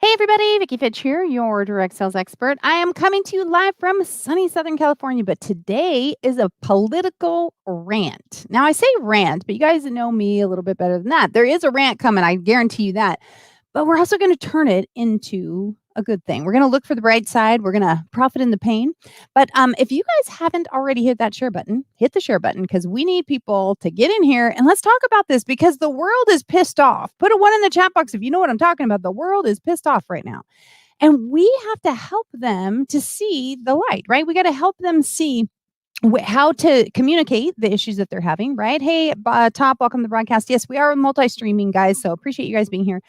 Hey everybody, Vicky Fitch here, your direct sales expert. I am coming to you live from sunny Southern California, but today is a political rant. Now, I say rant, but you guys know me a little bit better than that. There is a rant coming, I guarantee you that. But we're also going to turn it into a good thing. We're going to look for the bright side. We're going to profit in the pain. But if you guys haven't already hit that share button, hit the share button because we need people to get in here and let's talk about this because the world is pissed off. Put a one in the chat box if you know what I'm talking about. The world is pissed off right now. And we have to help them to see the light, right? We got to help them see how to communicate the issues that they're having, right? Hey, Top, welcome to the broadcast. Yes, we are multi-streaming, guys, so appreciate you guys being here.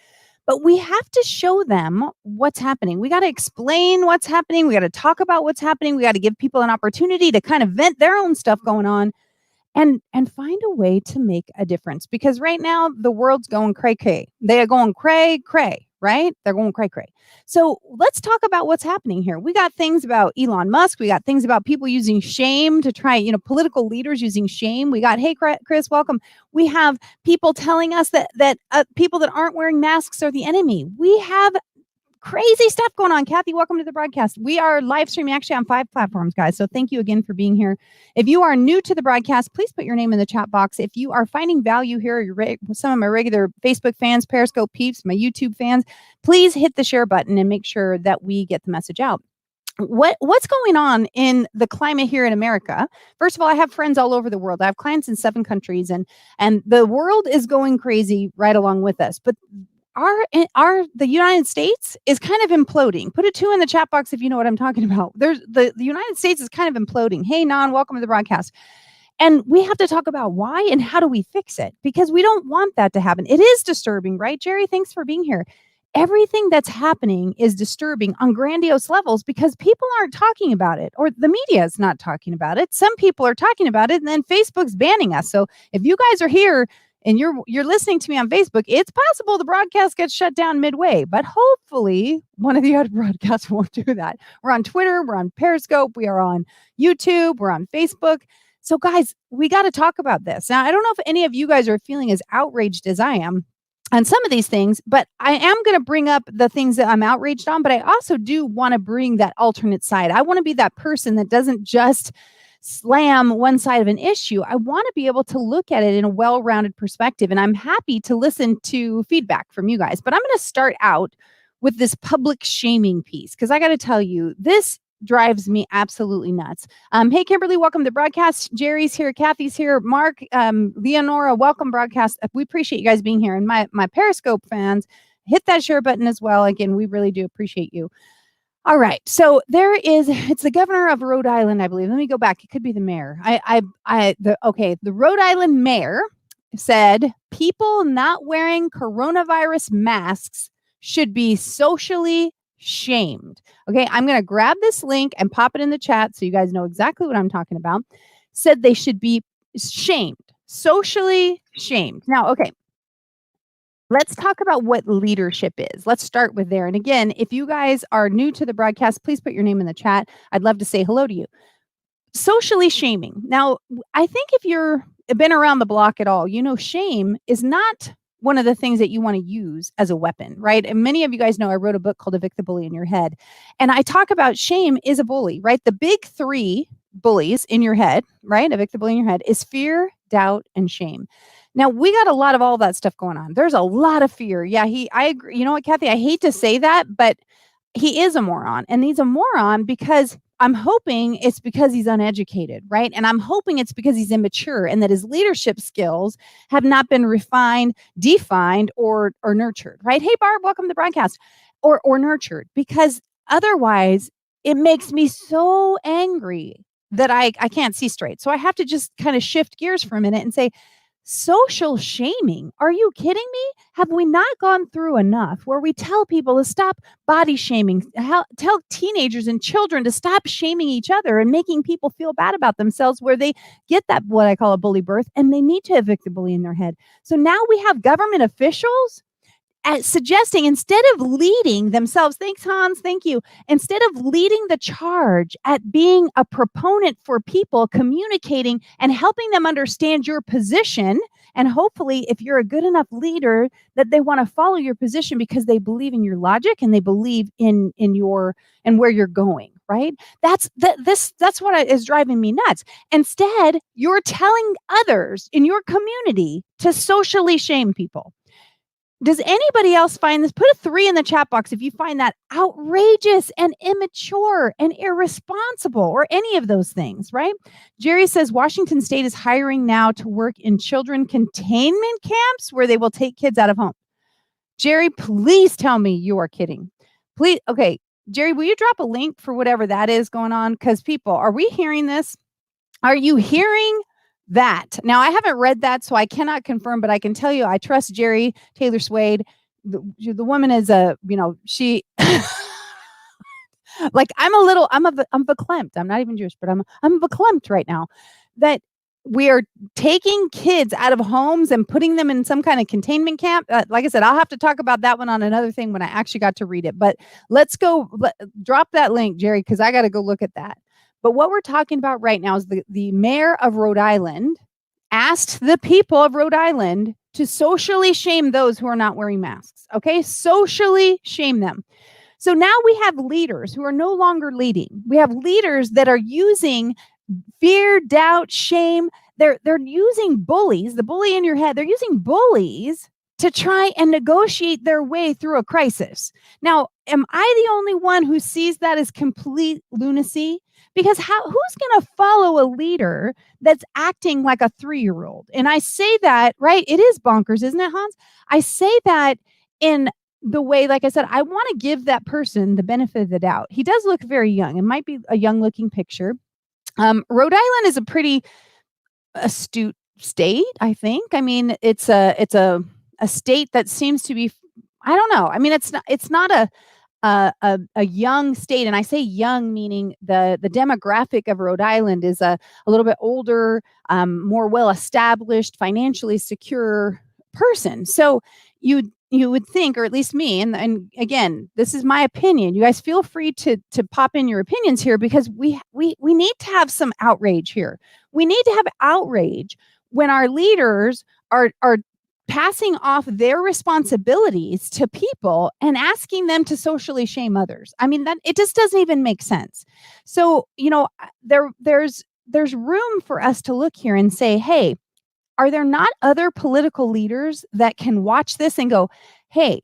But we have to show them what's happening. We got to explain what's happening. We got to talk about what's happening. We got to give people an opportunity to kind of vent their own stuff going on and find a way to make a difference. Because right now the world's going cray cray. They are going cray cray, right? They're going cray cray. So let's talk about what's happening here. We got things about Elon Musk. We got things about people using shame to try, political leaders using shame. We got, hey, Chris, welcome. We have people telling us that people that aren't wearing masks are the enemy. We have crazy stuff going on. Kathy, welcome to the broadcast. We are live streaming actually on 5 platforms, guys. So thank you again for being here. If you are new to the broadcast, please put your name in the chat box. If you are finding value here, some of my regular Facebook fans, Periscope peeps, my YouTube fans, please hit the share button and make sure that we get the message out. What's going on in the climate here in America? First of all, I have friends all over the world. I have clients in 7 countries and the world is going crazy right along with us. But the United States is kind of imploding. Put a 2 in the chat box if you know what I'm talking about. There's the United States is kind of imploding. Hey, Nan, welcome to the broadcast. And we have to talk about why and how do we fix it? Because we don't want that to happen. It is disturbing, right, Jerry? Thanks for being here. Everything that's happening is disturbing on grandiose levels because people aren't talking about it or the media is not talking about it. Some people are talking about it and then Facebook's banning us. So if you guys are here and you're listening to me on Facebook, it's possible the broadcast gets shut down midway, but hopefully one of the other broadcasts won't do that. We're on Twitter, we're on Periscope, we are on YouTube, we're on Facebook. So guys, we got to talk about this. Now, I don't know if any of you guys are feeling as outraged as I am on some of these things, but I am going to bring up the things that I'm outraged on, but I also do want to bring that alternate side. I want to be that person that doesn't just slam one side of an issue. I want to be able to look at it in a well-rounded perspective. And I'm happy to listen to feedback from you guys. But I'm going to start out with this public shaming piece because I got to tell you, this drives me absolutely nuts. Hey, Kimberly, welcome to the broadcast. Jerry's here. Kathy's here. Mark, Leonora, welcome broadcast. We appreciate you guys being here. And my Periscope fans, hit that share button as well. Again, we really do appreciate you. All right. So it's the governor of Rhode Island, I believe. Let me go back. It could be the mayor. The Rhode Island mayor said people not wearing coronavirus masks should be socially shamed. Okay. I'm going to grab this link and pop it in the chat so you guys know exactly what I'm talking about. Said they should be shamed, socially shamed. Now, okay. Let's talk about what leadership is. Let's start with there. And again, if you guys are new to the broadcast, please put your name in the chat. I'd love to say hello to you. Socially shaming. Now, I think if you've been around the block at all, shame is not one of the things that you want to use as a weapon, right? And many of you guys know I wrote a book called Evict the Bully in Your Head. And I talk about shame is a bully, right? The big 3 bullies in your head, right? Evict the bully in your head is fear, doubt, and shame. Now, we got a lot of all that stuff going on. There's a lot of fear. Yeah, I agree. You know what, Kathy? I hate to say that, but he is a moron. And he's a moron because I'm hoping it's because he's uneducated, right? And I'm hoping it's because he's immature and that his leadership skills have not been refined, defined, or nurtured, right? Hey, Barb, welcome to the broadcast. Or nurtured. Because otherwise, it makes me so angry that I can't see straight. So I have to just kind of shift gears for a minute and say, social shaming. Are you kidding me? Have we not gone through enough where we tell people to stop body shaming, tell teenagers and children to stop shaming each other and making people feel bad about themselves where they get that, what I call a bully birth, and they need to evict the bully in their head. So now we have government officials suggesting instead of leading themselves, thanks, Hans, thank you, instead of leading the charge at being a proponent for people, communicating and helping them understand your position. And hopefully, if you're a good enough leader, that they want to follow your position because they believe in your logic and they believe in your and where you're going. Right? That's what is driving me nuts. Instead, you're telling others in your community to socially shame people. Does anybody else find this? Put a 3 in the chat box if you find that outrageous and immature and irresponsible or any of those things, right? Jerry says Washington State is hiring now to work in children containment camps where they will take kids out of home. Jerry, please tell me you are kidding. Please. Okay. Jerry, will you drop a link for whatever that is going on? Because people, are we hearing this? Are you hearing that? Now, I haven't read that, so I cannot confirm, but I can tell you I trust Jerry Taylor Swade. The woman is she like I'm verklempt. I'm not even Jewish, but I'm verklempt right now that we are taking kids out of homes and putting them in some kind of containment camp. Like I said, I'll have to talk about that one on another thing when I actually got to read it. But let's go drop that link, Jerry, because I got to go look at that. But what we're talking about right now is the mayor of Rhode Island asked the people of Rhode Island to socially shame those who are not wearing masks. Okay, socially shame them. So now we have leaders who are no longer leading. We have leaders that are using fear, doubt, shame. They're using bullies, the bully in your head. They're using bullies to try and negotiate their way through a crisis. Now, am I the only one who sees that as complete lunacy? Because who's going to follow a leader that's acting like a 3-year-old? And I say that, right? It is bonkers, isn't it, Hans? I say that in the way, like I said, I want to give that person the benefit of the doubt. He does look very young. It might be a young looking picture. Rhode Island is a pretty astute state, I think. I mean, it's a state that seems to be, I don't know. I mean, it's not a young state, and I say young meaning the demographic of Rhode Island is a little bit older, more well established, financially secure person. So you would think, or at least me, and again, this is my opinion. You guys feel free to pop in your opinions here because we need to have some outrage here. We need to have outrage when our leaders are passing off their responsibilities to people and asking them to socially shame others. I mean, that it just doesn't even make sense. So, there's room for us to look here and say, hey, are there not other political leaders that can watch this and go, hey,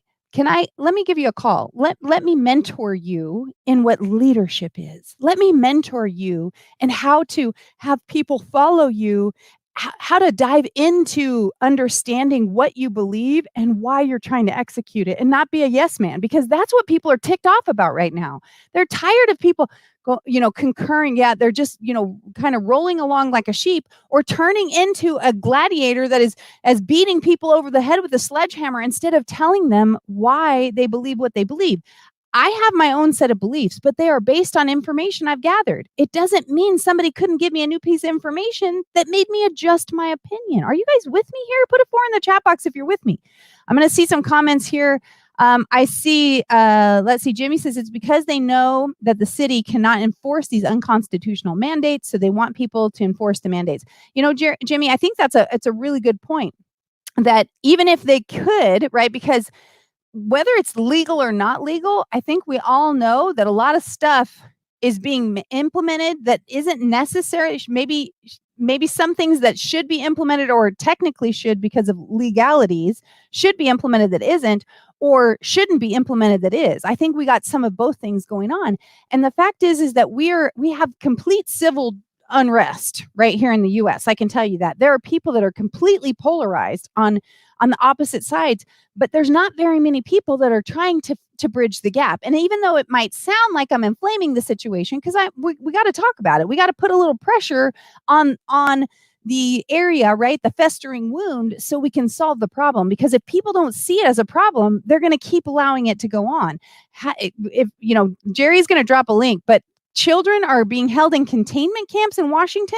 let me give you a call. Let me mentor you in what leadership is. Let me mentor you in how to have people follow you, how to dive into understanding what you believe and why you're trying to execute it and not be a yes man, because that's what people are ticked off about right now. They're tired of people concurring. Yeah, they're just, kind of rolling along like a sheep or turning into a gladiator that is as beating people over the head with a sledgehammer instead of telling them why they believe what they believe. I have my own set of beliefs, but they are based on information I've gathered. It doesn't mean somebody couldn't give me a new piece of information that made me adjust my opinion. Are you guys with me here? Put a 4 in the chat box if you're with me. I'm going to see some comments here. I see, let's see, Jimmy says it's because they know that the city cannot enforce these unconstitutional mandates, so they want people to enforce the mandates. Jimmy, I think it's a really good point, that even if they could, right, because whether it's legal or not legal, I think we all know that a lot of stuff is being implemented that isn't necessary. Maybe some things that should be implemented or technically should because of legalities should be implemented that isn't, or shouldn't be implemented that is. I think we got some of both things going on. And the fact is that we have complete civil unrest right here in the US. I can tell you that there are people that are completely polarized on the opposite sides, but there's not very many people that are trying to bridge the gap. And even though it might sound like I'm inflaming the situation, because we got to talk about it. We got to put a little pressure on the area, right? The festering wound, so we can solve the problem. Because if people don't see it as a problem, they're going to keep allowing it to go on. If Jerry's going to drop a link, but children are being held in containment camps in Washington.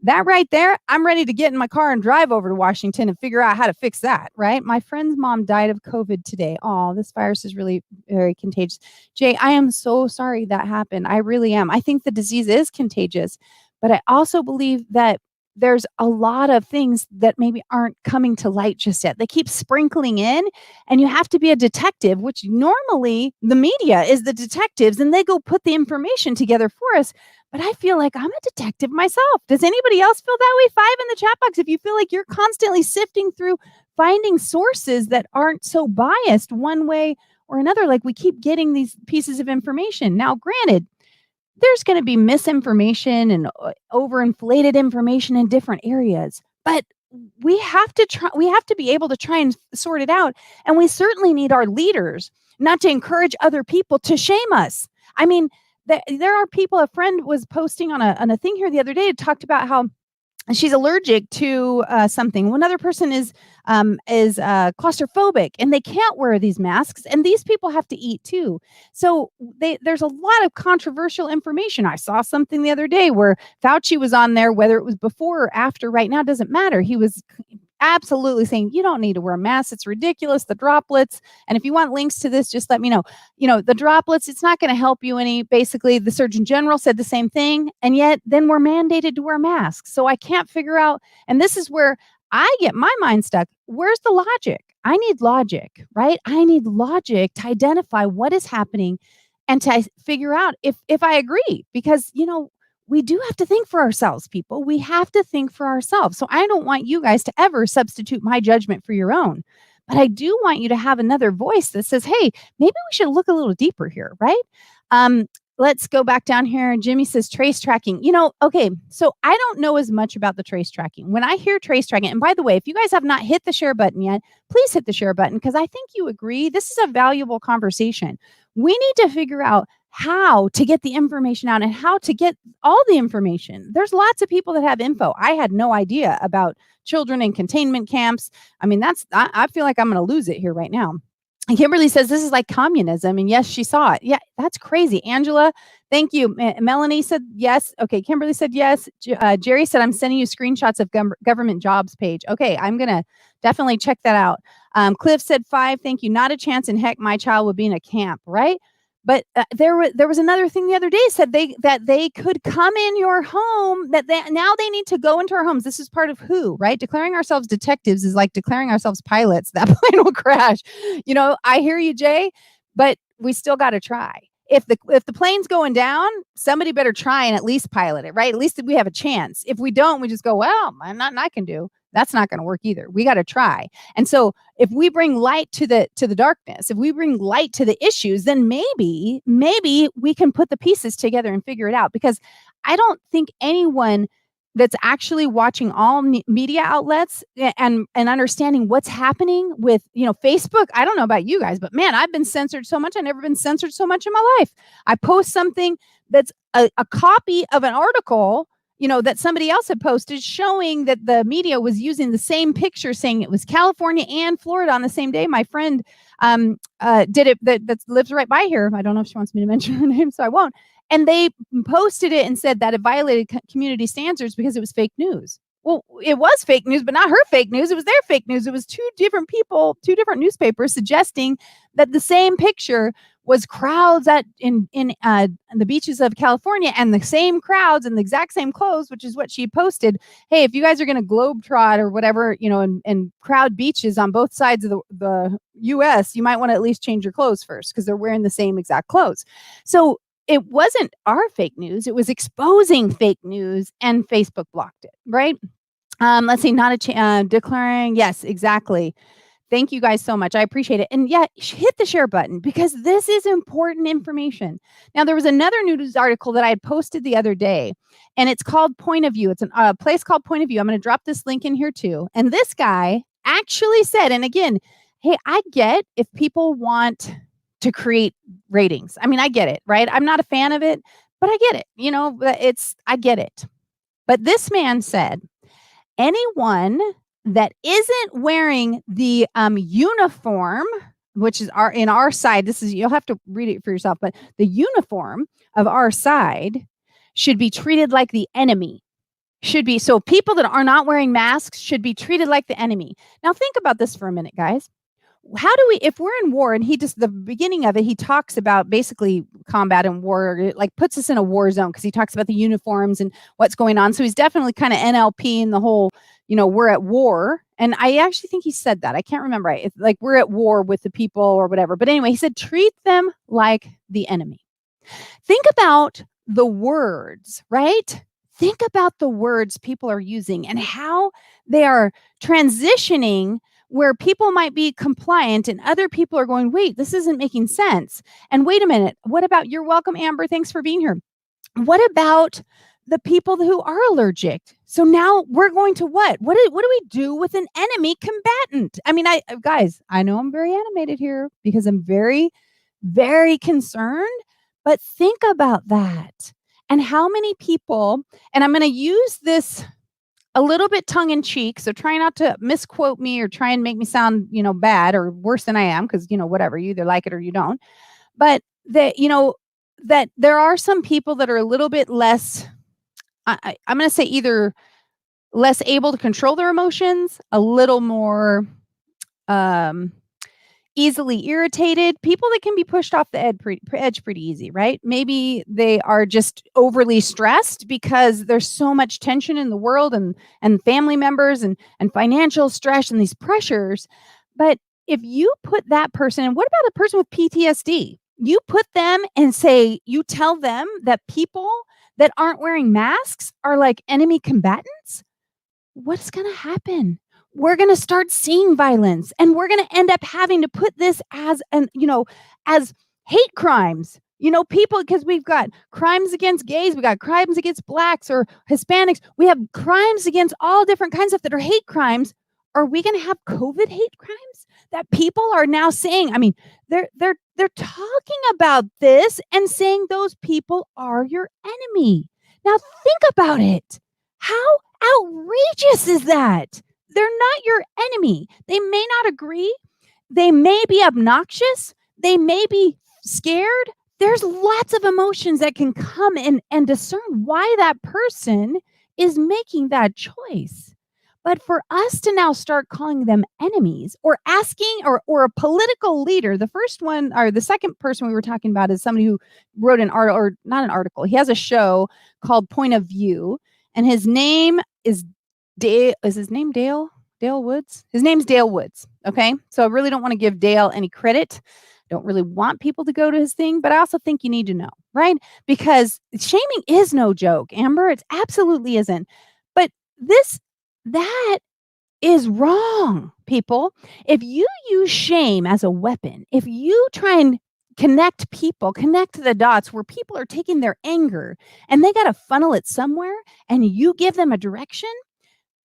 That right there, I'm ready to get in my car and drive over to Washington and figure out how to fix that, right? My friend's mom died of COVID today. Oh, this virus is really very contagious. Jay, I am so sorry that happened. I really am. I think the disease is contagious, but I also believe that there's a lot of things that maybe aren't coming to light just yet. They keep sprinkling in, and you have to be a detective, which normally the media is the detectives, and they go put the information together for us. But I feel like I'm a detective myself. Does anybody else feel that way? 5 in the chat box if you feel like you're constantly sifting through finding sources that aren't so biased one way or another. Like we keep getting these pieces of information. Now, granted, there's going to be misinformation and overinflated information in different areas, but we have to be able to try and sort it out. And we certainly need our leaders not to encourage other people to shame us. I mean, there are people, a friend was posting on a thing here the other day, talked about how she's allergic to something. One other person is claustrophobic, and they can't wear these masks. And these people have to eat too. So there's a lot of controversial information. I saw something the other day where Fauci was on there, whether it was before or after. Right now, doesn't matter. He was absolutely saying you don't need to wear a mask. It's ridiculous. The droplets. And if you want links to this, just let me know. The droplets, it's not going to help you any. Basically, the Surgeon General said the same thing. And yet then we're mandated to wear masks. So I can't figure out. And this is where I get my mind stuck. Where's the logic? I need logic, right? I need logic to identify what is happening and to figure out if I agree, because, we do have to think for ourselves, people. We have to think for ourselves. So I don't want you guys to ever substitute my judgment for your own. But I do want you to have another voice that says, hey, maybe we should look a little deeper here, right? Let's go back down here. Jimmy says trace tracking. Okay, so I don't know as much about the trace tracking. When I hear trace tracking, and by the way, if you guys have not hit the share button yet, please hit the share button, because I think you agree this is a valuable conversation. We need to figure out how to get the information out and how to get all the information. There's lots of people that have info. I had no idea about children in containment camps. I mean, I feel like I'm going to lose it here right now. And Kimberly says this is like communism. And yes, she saw it. Yeah, that's crazy. Angela, thank you. Melanie said yes. Okay, Kimberly said yes. Jerry said, I'm sending you screenshots of government jobs page. Okay, I'm going to definitely check that out. Cliff said 5. Thank you. Not a chance in heck my child would be in a camp, right? But there was another thing the other day, said that they could come in your home, now they need to go into our homes. This is part of who, right? Declaring ourselves detectives is like declaring ourselves pilots. That plane will crash. I hear you, Jay, but we still got to try. If the plane's going down, somebody better try and at least pilot it, right? At least we have a chance. If we don't, we just go, well, nothing I can do. That's not going to work either. We got to try. And so if we bring light to the darkness, if we bring light to the issues, then maybe we can put the pieces together and figure it out. Because I don't think anyone that's actually watching all media outlets and understanding what's happening with, Facebook. I don't know about you guys, but man, I've been censored so much. I've never been censored so much in my life. I post something that's a copy of an article, that somebody else had posted showing that the media was using the same picture, saying it was California and Florida on the same day. My friend did it that lives right by here. I don't know if she wants me to mention her name, so I won't. And they posted it and said that it violated community standards because it was fake news. Well, it was fake news, but not her fake news. It was their fake news. It was two different people, two different newspapers suggesting that the same picture was crowds in the beaches of California, and the same crowds in the exact same clothes, which is what she posted. Hey, if you guys are going to globetrot or whatever, and crowd beaches on both sides of the U.S., you might want to at least change your clothes first, because they're wearing the same exact clothes. So it wasn't our fake news. It was exposing fake news, and Facebook blocked it, right? Let's see, declaring. Yes, exactly. Thank you guys so much. I appreciate it. And yeah, hit the share button, because this is important information. Now, there was another news article that I had posted the other day, and it's called Point of View. It's a place called Point of View. I'm going to drop this link in here too. And this guy actually said, and again, hey, I get if people want to create ratings. I mean, I get it, right? I'm not a fan of it, but I get it. I get it. But this man said, anyone that isn't wearing the uniform, which is in our side, this is, you'll have to read it for yourself, but the uniform of our side should be treated like the enemy. should be, so people that are not wearing masks should be treated like the enemy. Now think about this for a minute, guys. How do we, if we're in war, and he just, the beginning of it, he talks about basically combat and war, it like puts us in a war zone because he talks about the uniforms and what's going on. So he's definitely kind of NLP in the whole, we're at war. And I actually think he said that. I can't remember. Like we're at war with the people or whatever. But anyway, he said, treat them like the enemy. Think about the words, right? Think about the words people are using and how they are transitioning where people might be compliant and other people are going, wait, this isn't making sense. And wait a minute, what about, you're welcome, Amber, thanks for being here. What about the people who are allergic? So now we're going to what? What do we do with an enemy combatant? I mean, guys, I know I'm very animated here because I'm very, very concerned, but think about that. And how many people, and I'm going to use this a little bit tongue in cheek, so try not to misquote me or try and make me sound, bad or worse than I am, because, whatever, you either like it or you don't. But that, that there are some people that are a little bit less, I'm going to say either less able to control their emotions, a little more easily irritated, people that can be pushed off the edge pretty easy, right? Maybe they are just overly stressed because there's so much tension in the world and family members and financial stress and these pressures. But if you put that person, and what about a person with PTSD? You put them and say, you tell them that people that aren't wearing masks are like enemy combatants. What's going to happen? We're going to start seeing violence, and we're going to end up having to put this as as hate crimes, people, because we've got crimes against gays, we got crimes against blacks or Hispanics, we have crimes against all different kinds of that are hate crimes. Are we going to have COVID hate crimes that people are now saying? I mean, they're talking about this and saying those people are your enemy. Now think about it. How outrageous is that? They're not your enemy. They may not agree. They may be obnoxious. They may be scared. There's lots of emotions that can come in and discern why that person is making that choice. But for us to now start calling them enemies or asking, or a political leader, the first one or the second person we were talking about is somebody who wrote an article, or not an article. He has a show called Point of View, and his name is Dale. Is his name Dale? Dale Woods? His name's Dale Woods. Okay. So I really don't want to give Dale any credit. Don't really want people to go to his thing, but I also think you need to know, right? Because shaming is no joke, Amber. It absolutely isn't. But that is wrong, people. If you use shame as a weapon, if you try and connect the dots where people are taking their anger and they got to funnel it somewhere, and you give them a direction,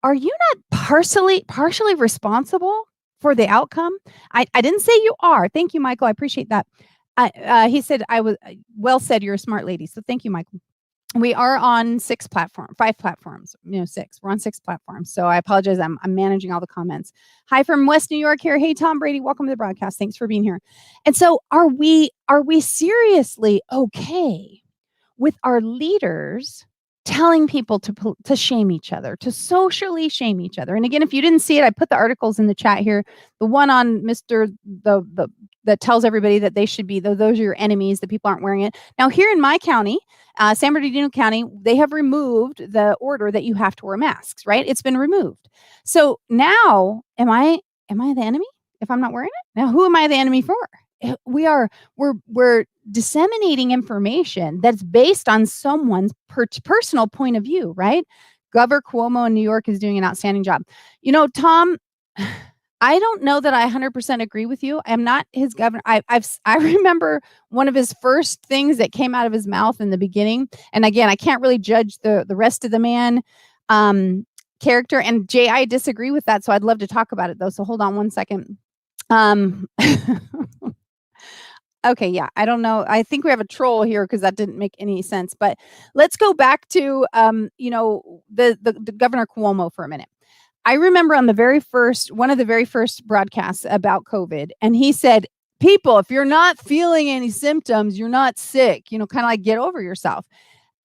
are you not partially responsible for the outcome? I didn't say you are. Thank you, Michael. I appreciate that. He said, well said, you're a smart lady. So thank you, Michael. We are on 5 platforms, 6. We're on 6 platforms. So I apologize. I'm managing all the comments. Hi from West New York here. Hey, Tom Brady, welcome to the broadcast. Thanks for being here. And so are we seriously okay with our leaders telling people to shame each other, to socially shame each other? And again, if you didn't see it, I put the articles in the chat here. The one on Mr. that tells everybody that they should be, those are your enemies, that people aren't wearing it. Now here in my county, San Bernardino County, they have removed the order that you have to wear masks, right? It's been removed. So now am I the enemy if I'm not wearing it? Now who am I the enemy for? We're disseminating information that's based on someone's personal point of view, right? Governor Cuomo in New York is doing an outstanding job. Tom, I don't know that I 100% agree with you. I'm not his governor. I remember one of his first things that came out of his mouth in the beginning. And again, I can't really judge the rest of the man character. And Jay, I disagree with that. So I'd love to talk about it though. So hold on one second. Okay, yeah, I don't know. I think we have a troll here because that didn't make any sense. But let's go back to the Governor Cuomo for a minute. I remember on one of the very first broadcasts about COVID, and he said, people, if you're not feeling any symptoms, you're not sick, kind of like get over yourself.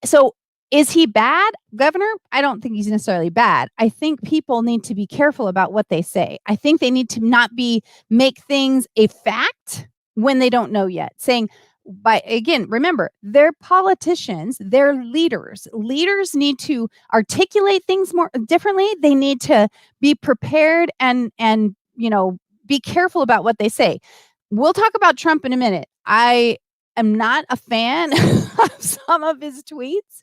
So Is he bad, Governor? I don't think he's necessarily bad. I think people need to be careful about what they say. I think they need to not make things a fact when they don't know yet. Saying, by again, remember, they're politicians, they're leaders. Leaders need to articulate things more differently. They need to be prepared and be careful about what they say. We'll talk about Trump in a minute. I am not a fan of some of his tweets,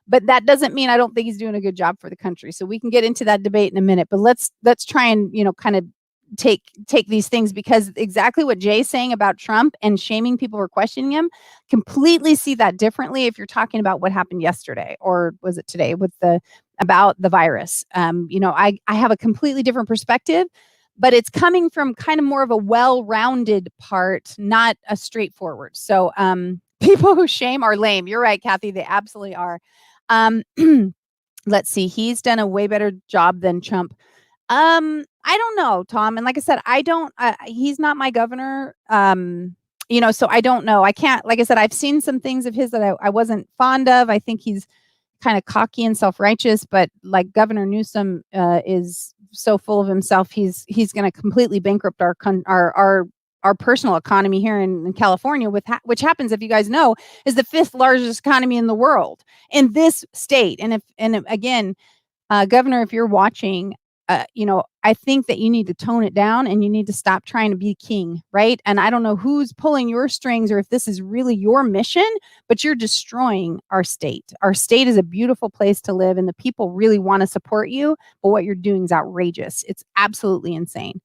but that doesn't mean I don't think he's doing a good job for the country. So we can get into that debate in a minute, but let's try and, kind of take these things, because exactly what Jay's saying about Trump and shaming people for questioning him, completely see that differently if you're talking about what happened yesterday, or was it today, with about the virus. I have a completely different perspective, but it's coming from kind of more of a well-rounded part, not a straightforward. So people who shame are lame. You're right, Kathy. They absolutely are. Let's see. He's done a way better job than Trump. I don't know, Tom. And like I said, he's not my governor. So I don't know. I can't, like I said, I've seen some things of his that I wasn't fond of. I think he's kind of cocky and self-righteous, but like Governor Newsom is so full of himself, he's going to completely bankrupt our personal economy here in California, which happens, if you guys know, is the 5th largest economy in the world in this state. And again, Governor, if you're watching, I think that you need to tone it down and you need to stop trying to be king, right? And I don't know who's pulling your strings or if this is really your mission, but you're destroying our state. Our state is a beautiful place to live and the people really want to support you, but what you're doing is outrageous. It's absolutely insane.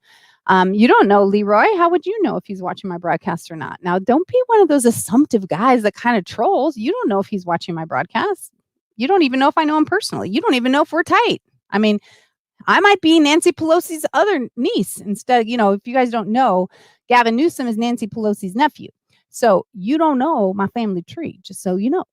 You don't know Leroy. How would you know if he's watching my broadcast or not? Now, don't be one of those assumptive guys that kind of trolls. You don't know if he's watching my broadcast. You don't even know if I know him personally. You don't even know if we're tight. I mean, I might be Nancy Pelosi's other niece instead. If you guys don't know, Gavin Newsom is Nancy Pelosi's nephew. So you don't know my family tree, just so you know.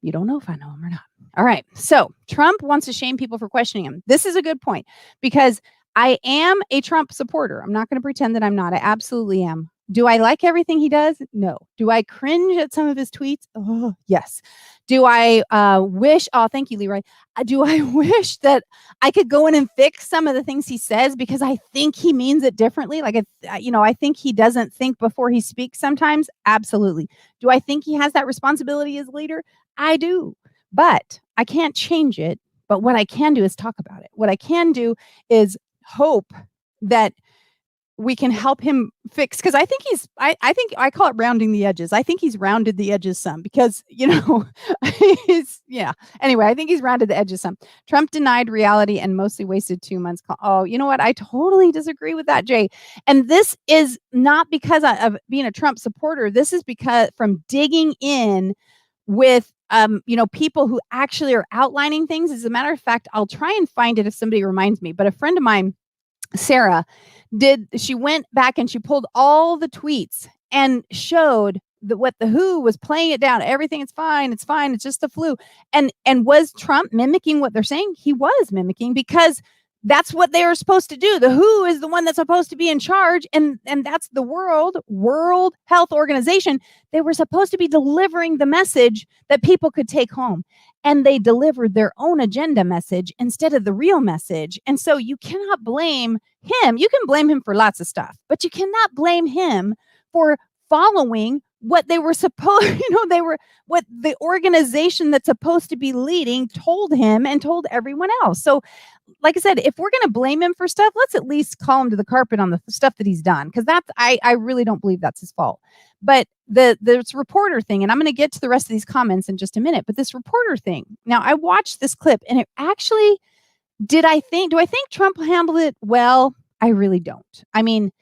You don't know if I know him or not. All right. So Trump wants to shame people for questioning him. This is a good point because I am a Trump supporter. I'm not going to pretend that I'm not. I absolutely am. Do I like everything he does? No. Do I cringe at some of his tweets? Oh, yes. Do I wish? Oh, thank you, Leroy. Do I wish that I could go in and fix some of the things he says because I think he means it differently? Like, I think he doesn't think before he speaks sometimes. Absolutely. Do I think he has that responsibility as leader? I do. But I can't change it. But what I can do is talk about it. What I can do is hope that we can help him fix, because I think I think I call it rounding the edges. I think he's rounded the edges some because, Anyway, I think he's rounded the edges some. Trump denied reality and mostly wasted 2 months. Oh, you know what? I totally disagree with that, Jay. And this is not because of being a Trump supporter. This is because from digging in with people who actually are outlining things. As a matter of fact, I'll try and find it if somebody reminds me. But a friend of mine, Sarah, she went back and she pulled all the tweets and showed what the WHO was playing it down. Everything is fine. It's fine. It's just the flu. And was Trump mimicking what they're saying? He was mimicking because that's what they were supposed to do. The WHO is the one that's supposed to be in charge. And that's the World Health Organization. They were supposed to be delivering the message that people could take home. And they delivered their own agenda message instead of the real message. And so you cannot blame him. You can blame him for lots of stuff, but you cannot blame him for following what they were supposed, what the organization that's supposed to be leading told him and told everyone else. So like I said, if we're going to blame him for stuff, let's at least call him to the carpet on the stuff that he's done. Because I really don't believe that's his fault. But this reporter thing, and I'm going to get to the rest of these comments in just a minute, but this reporter thing. Now, I watched this clip and it actually, do I think Trump handled it well? I really don't. I mean,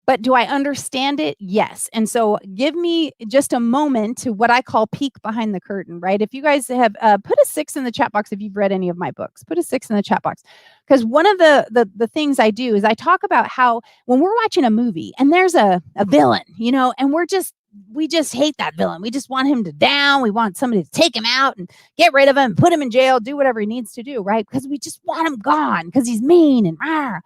but do I understand it? Yes. And so give me just a moment to what I call peek behind the curtain, right? If you guys have put a 6 in the chat box, if you've read any of my books, put a 6 in the chat box. Because one of the things I do is I talk about how when we're watching a movie and there's a villain, and we just hate that villain. We just want him to down. We want somebody to take him out and get rid of him, put him in jail, do whatever he needs to do, right? Because we just want him gone because he's mean and rah.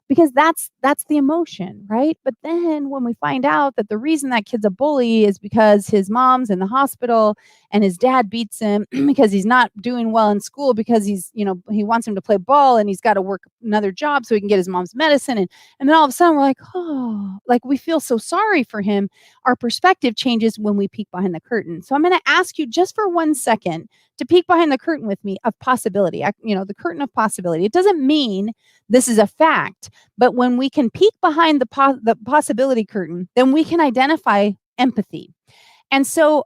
because that's the emotion, right? But then when we find out that the reason that kid's a bully is because his mom's in the hospital and his dad beats him because he's not doing well in school because he wants him to play ball and he's got to work another job so he can get his mom's medicine, and then all of a sudden we're like, oh, like we feel so sorry for him. Our perspective changes when we peek behind the curtain. So I'm going to ask you just for 1 second to peek behind the curtain with me of possibility. The curtain of possibility. It doesn't mean this is a fact, but when we can peek behind the possibility curtain, then we can identify empathy. And so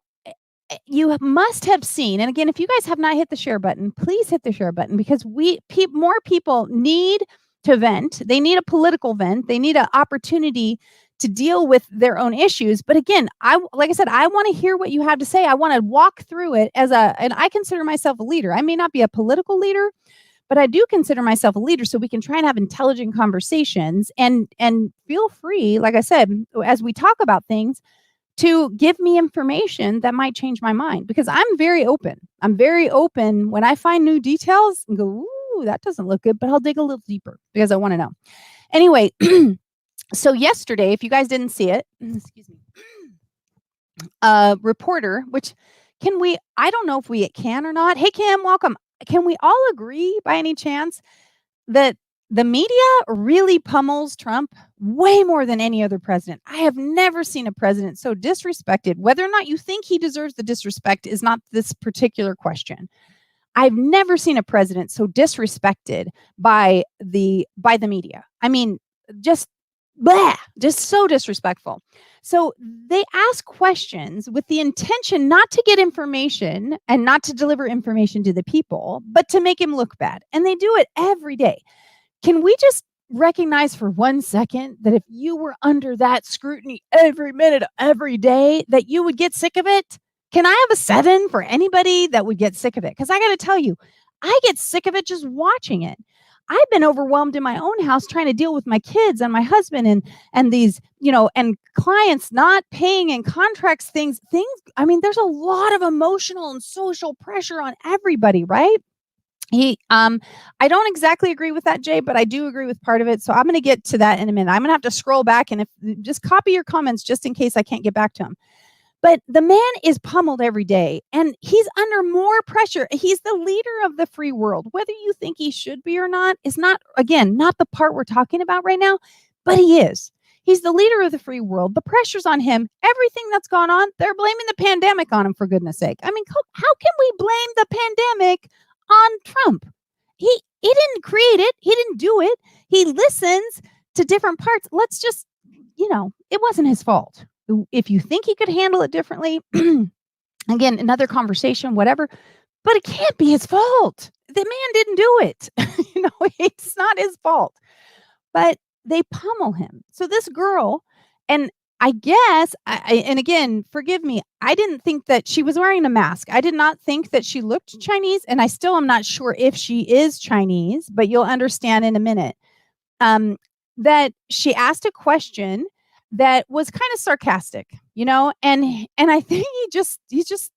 you must have seen, and again, if you guys have not hit the share button, please hit the share button, because more people need to vent. They need a political vent. They need an opportunity to deal with their own issues. But again, like I said, I want to hear what you have to say. I want to walk through it and I consider myself a leader. I may not be a political leader, but I do consider myself a leader, so we can try and have intelligent conversations and feel free, like I said, as we talk about things, to give me information that might change my mind, because I'm very open. I'm very open when I find new details and go, ooh, that doesn't look good, but I'll dig a little deeper because I want to know. Anyway, so yesterday, if you guys didn't see it, excuse me, a reporter, which I don't know if we can or not. Hey, Kim, welcome. Can we all agree by any chance that the media really pummels Trump way more than any other president? I have never seen a president so disrespected. Whether or not you think he deserves the disrespect is not this particular question. I've never seen a president so disrespected by the media. I mean, just so disrespectful. So they ask questions with the intention not to get information and not to deliver information to the people, but to make him look bad. And they do it every day. Can we just recognize for 1 second that if you were under that scrutiny every minute, every day, that you would get sick of it? Can I have a 7 for anybody that would get sick of it? Because I got to tell you, I get sick of it just watching it. I've been overwhelmed in my own house trying to deal with my kids and my husband and these, and clients not paying and contracts things. I mean, there's a lot of emotional and social pressure on everybody, right? I don't exactly agree with that, Jay, but I do agree with part of it. So I'm going to get to that in a minute. I'm going to have to scroll back and just copy your comments just in case I can't get back to them. But the man is pummeled every day and he's under more pressure. He's the leader of the free world. Whether you think he should be or not is not the part we're talking about right now, but he is. He's the leader of the free world. The pressure's on him. Everything that's gone on, they're blaming the pandemic on him, for goodness sake. I mean, how can we blame the pandemic on Trump? He didn't create it. He didn't do it. He listens to different parts. Let's just, it wasn't his fault. If you think he could handle it differently, again, another conversation, whatever, but it can't be his fault. The man didn't do it. It's not his fault. But they pummel him. So this girl, and I guess, and again, forgive me, I didn't think that she was wearing a mask. I did not think that she looked Chinese, and I still am not sure if she is Chinese, but you'll understand in a minute. That she asked a question that was kind of sarcastic, and I think he's just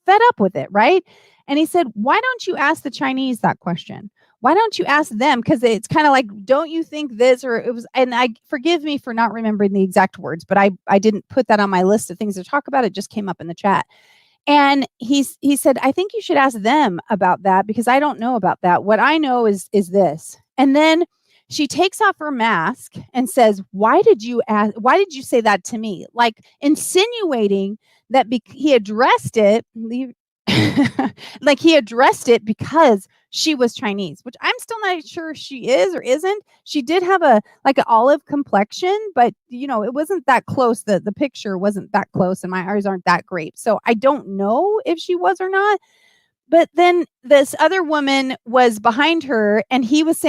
fed up with it, right? And he said, why don't you ask the Chinese that question? Why don't you ask them? Because it's kind of like, don't you think this, or it was, and forgive me for not remembering the exact words, but I didn't put that on my list of things to talk about. It just came up in the chat. And he said, I think you should ask them about that because I don't know about that. What I know is this. And then she takes off her mask and says, why did you say that to me? Like insinuating that he addressed it, like he addressed it because she was Chinese, which I'm still not sure if she is or isn't. She did have an olive complexion, but it wasn't that close. The picture wasn't that close and my eyes aren't that great. So I don't know if she was or not. But then this other woman was behind her and he was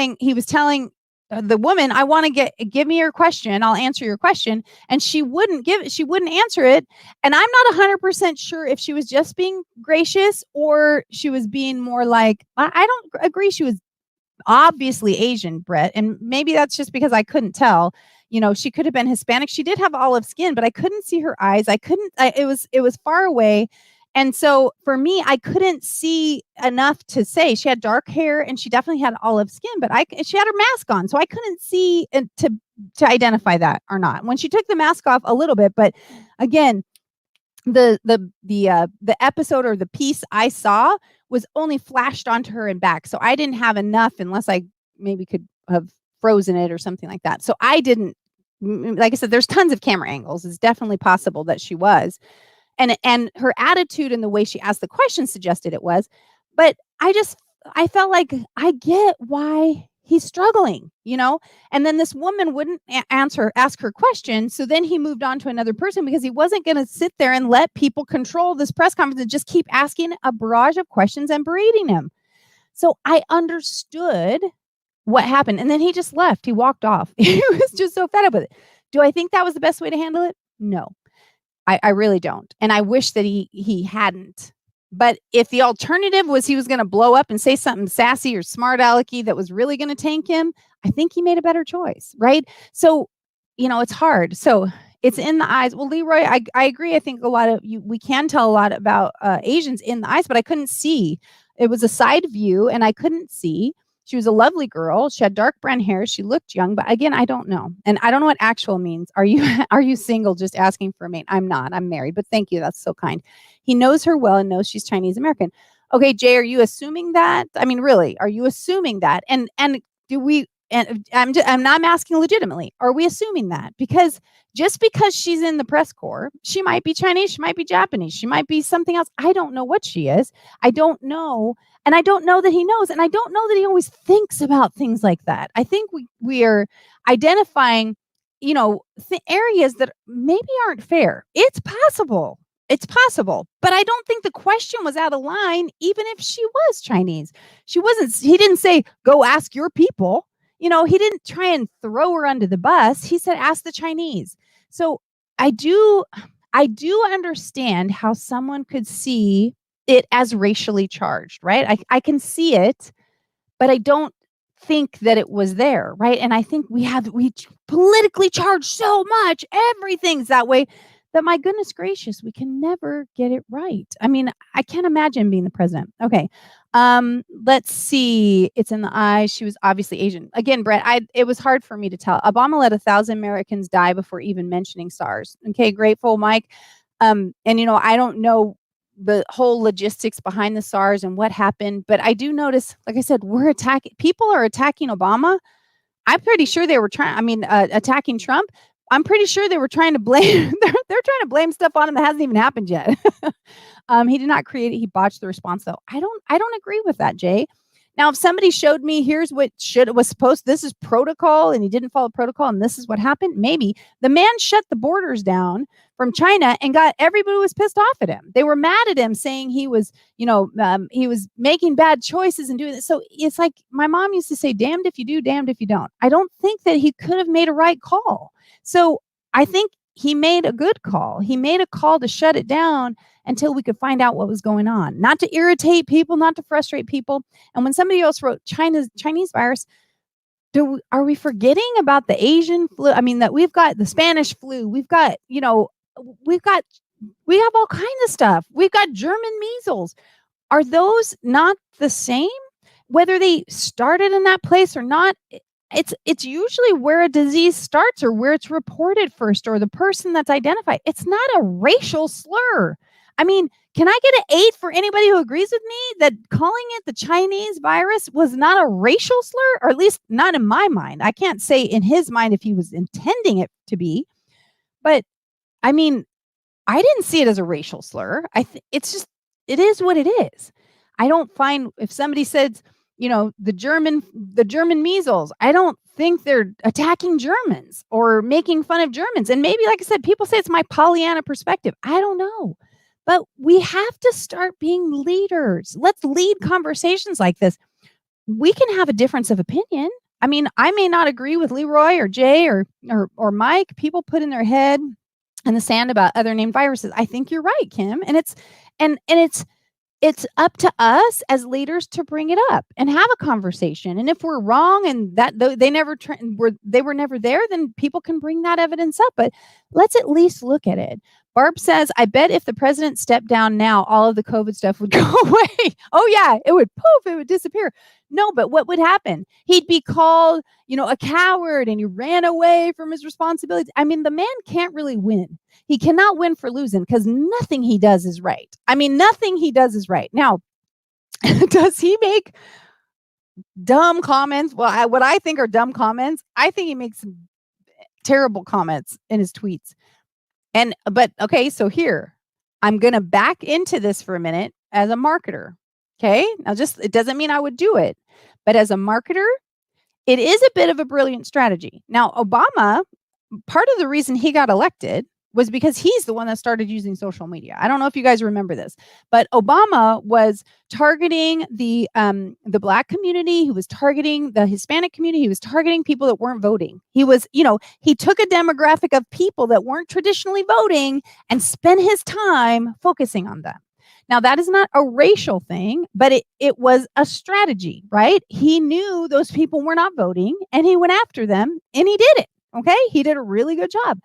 telling the woman, I want to give me your question. I'll answer your question. And she wouldn't answer it. And I'm not 100% sure if she was just being gracious or she was being more like, I don't agree. She was obviously Asian, Brett. And maybe that's just because I couldn't tell, she could have been Hispanic. She did have olive skin, but I couldn't see her eyes. It was far away. And so for me, I couldn't see enough to say. She had dark hair and she definitely had olive skin, but she had her mask on, so I couldn't see to identify that or not. When she took the mask off a little bit, but again, the episode or the piece I saw was only flashed onto her and back. So I didn't have enough unless I maybe could have frozen it or something like that. So I didn't, like I said, there's tons of camera angles. It's definitely possible that she was. And her attitude and the way she asked the question suggested it was. But I felt like I get why he's struggling, you know? And then this woman wouldn't ask her question. So then he moved on to another person because he wasn't going to sit there and let people control this press conference and just keep asking a barrage of questions and berating him. So I understood what happened. And then he just left. He walked off. He was just so fed up with it. Do I think that was the best way to handle it? No, I really don't. And I wish that he hadn't. But if the alternative was he was going to blow up and say something sassy or smart alecky that was really going to tank him, I think he made a better choice, right? So, it's hard. So it's in the eyes. Well, Leroy, I agree. I think we can tell a lot about Asians in the eyes, but I couldn't see. It was a side view and I couldn't see. She was a lovely girl. She had dark brown hair. She looked young, but again, I don't know. And I don't know what actual means. Are you single just asking for a mate? I'm not. I'm married, but thank you. That's so kind. He knows her well and knows she's Chinese American. Okay, Jay, are you assuming that? I mean, really, are you assuming that? And do we, and I'm not asking legitimately, are we assuming that? Because just because she's in the press corps, she might be Chinese, she might be Japanese, she might be something else. I don't know what she is. I don't know. And I don't know that he knows. And I don't know that he always thinks about things like that. I think we are identifying, areas that maybe aren't fair. It's possible. It's possible. But I don't think the question was out of line, even if she was Chinese. He didn't say, go ask your people. He didn't try and throw her under the bus. He said, ask the Chinese. So I do understand how someone could see it as racially charged, right? I can see it, but I don't think that it was there, right? And I think we politically charge so much, everything's that way, that my goodness gracious, we can never get it right. I mean, I can't imagine being the president. Okay. Let's see. It's in the eyes. She was obviously Asian. Again, Brett, it was hard for me to tell. Obama let 1,000 Americans die before even mentioning SARS. Okay, grateful, Mike. And I don't know the whole logistics behind the SARS and what happened, but I do notice, like I said, people are attacking Obama. I'm pretty sure they were attacking Trump. I'm pretty sure they were trying to blame, they're trying to blame stuff on him that hasn't even happened yet. He did not create it. He botched the response though. I don't agree with that, Jay. Now, if somebody showed me, here's what this is protocol and he didn't follow protocol and this is what happened, maybe. The man shut the borders down from China and everybody was pissed off at him. They were mad at him saying he was, he was making bad choices and doing this. So it's like my mom used to say, damned if you do, damned if you don't. I don't think that he could have made a right call. So I think he made a good call. He made a call to shut it down until we could find out what was going on, not to irritate people, not to frustrate people. And when somebody else wrote Chinese virus, are we forgetting about the Asian flu? I mean, that we've got the Spanish flu. We have all kinds of stuff. We've got German measles. Are those not the same? Whether they started in that place or not, it's usually where a disease starts or where it's reported first or the person that's identified. It's not a racial slur. I mean, can I get an 8 for anybody who agrees with me that calling it the Chinese virus was not a racial slur, or at least not in my mind? I can't say in his mind if he was intending it to be, but I mean, I didn't see it as a racial slur. It is what it is. I don't find, if somebody says, the German measles, I don't think they're attacking Germans or making fun of Germans. And maybe, like I said, people say it's my Pollyanna perspective. I don't know. But we have to start being leaders. Let's lead conversations like this. We can have a difference of opinion. I mean, I may not agree with Leroy or Jay or Mike. People put in their head in the sand about other named viruses. I think you're right, Kim. And it's up to us as leaders to bring it up and have a conversation. And if we're wrong and that they were never there, then people can bring that evidence up. But let's at least look at it. Barb says, I bet if the president stepped down now, all of the COVID stuff would go away. Oh, yeah, it would poof, it would disappear. No, but what would happen? He'd be called, a coward and he ran away from his responsibilities. I mean, the man can't really win. He cannot win for losing because nothing he does is right. I mean, nothing he does is right. Now, does he make dumb comments? Well, what I think are dumb comments, I think he makes some terrible comments in his tweets. But okay, so here, I'm going to back into this for a minute as a marketer. Okay. Now, it doesn't mean I would do it, but as a marketer, it is a bit of a brilliant strategy. Now, Obama, part of the reason he got elected was because he's the one that started using social media. I don't know if you guys remember this, but Obama was targeting the Black community. He was targeting the Hispanic community. He was targeting people that weren't voting. He was, he took a demographic of people that weren't traditionally voting and spent his time focusing on them. Now, that is not a racial thing, but it was a strategy, right? He knew those people were not voting and he went after them and he did it. Okay. He did a really good job.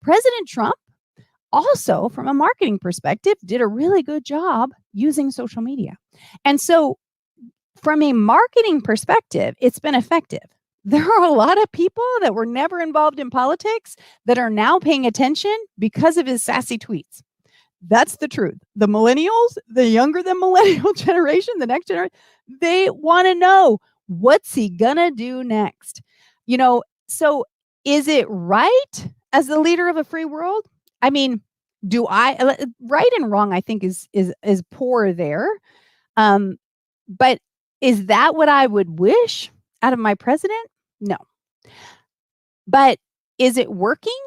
President Trump also, from a marketing perspective, did a really good job using social media. And so from a marketing perspective, it's been effective. There are a lot of people that were never involved in politics that are now paying attention because of his sassy tweets. That's the truth. The millennials, the younger than millennial generation, the next generation, they want to know, what's he gonna do next? So is it right as the leader of a free world? I mean, right and wrong, I think is poor there. But is that what I would wish out of my president? No. But is it working?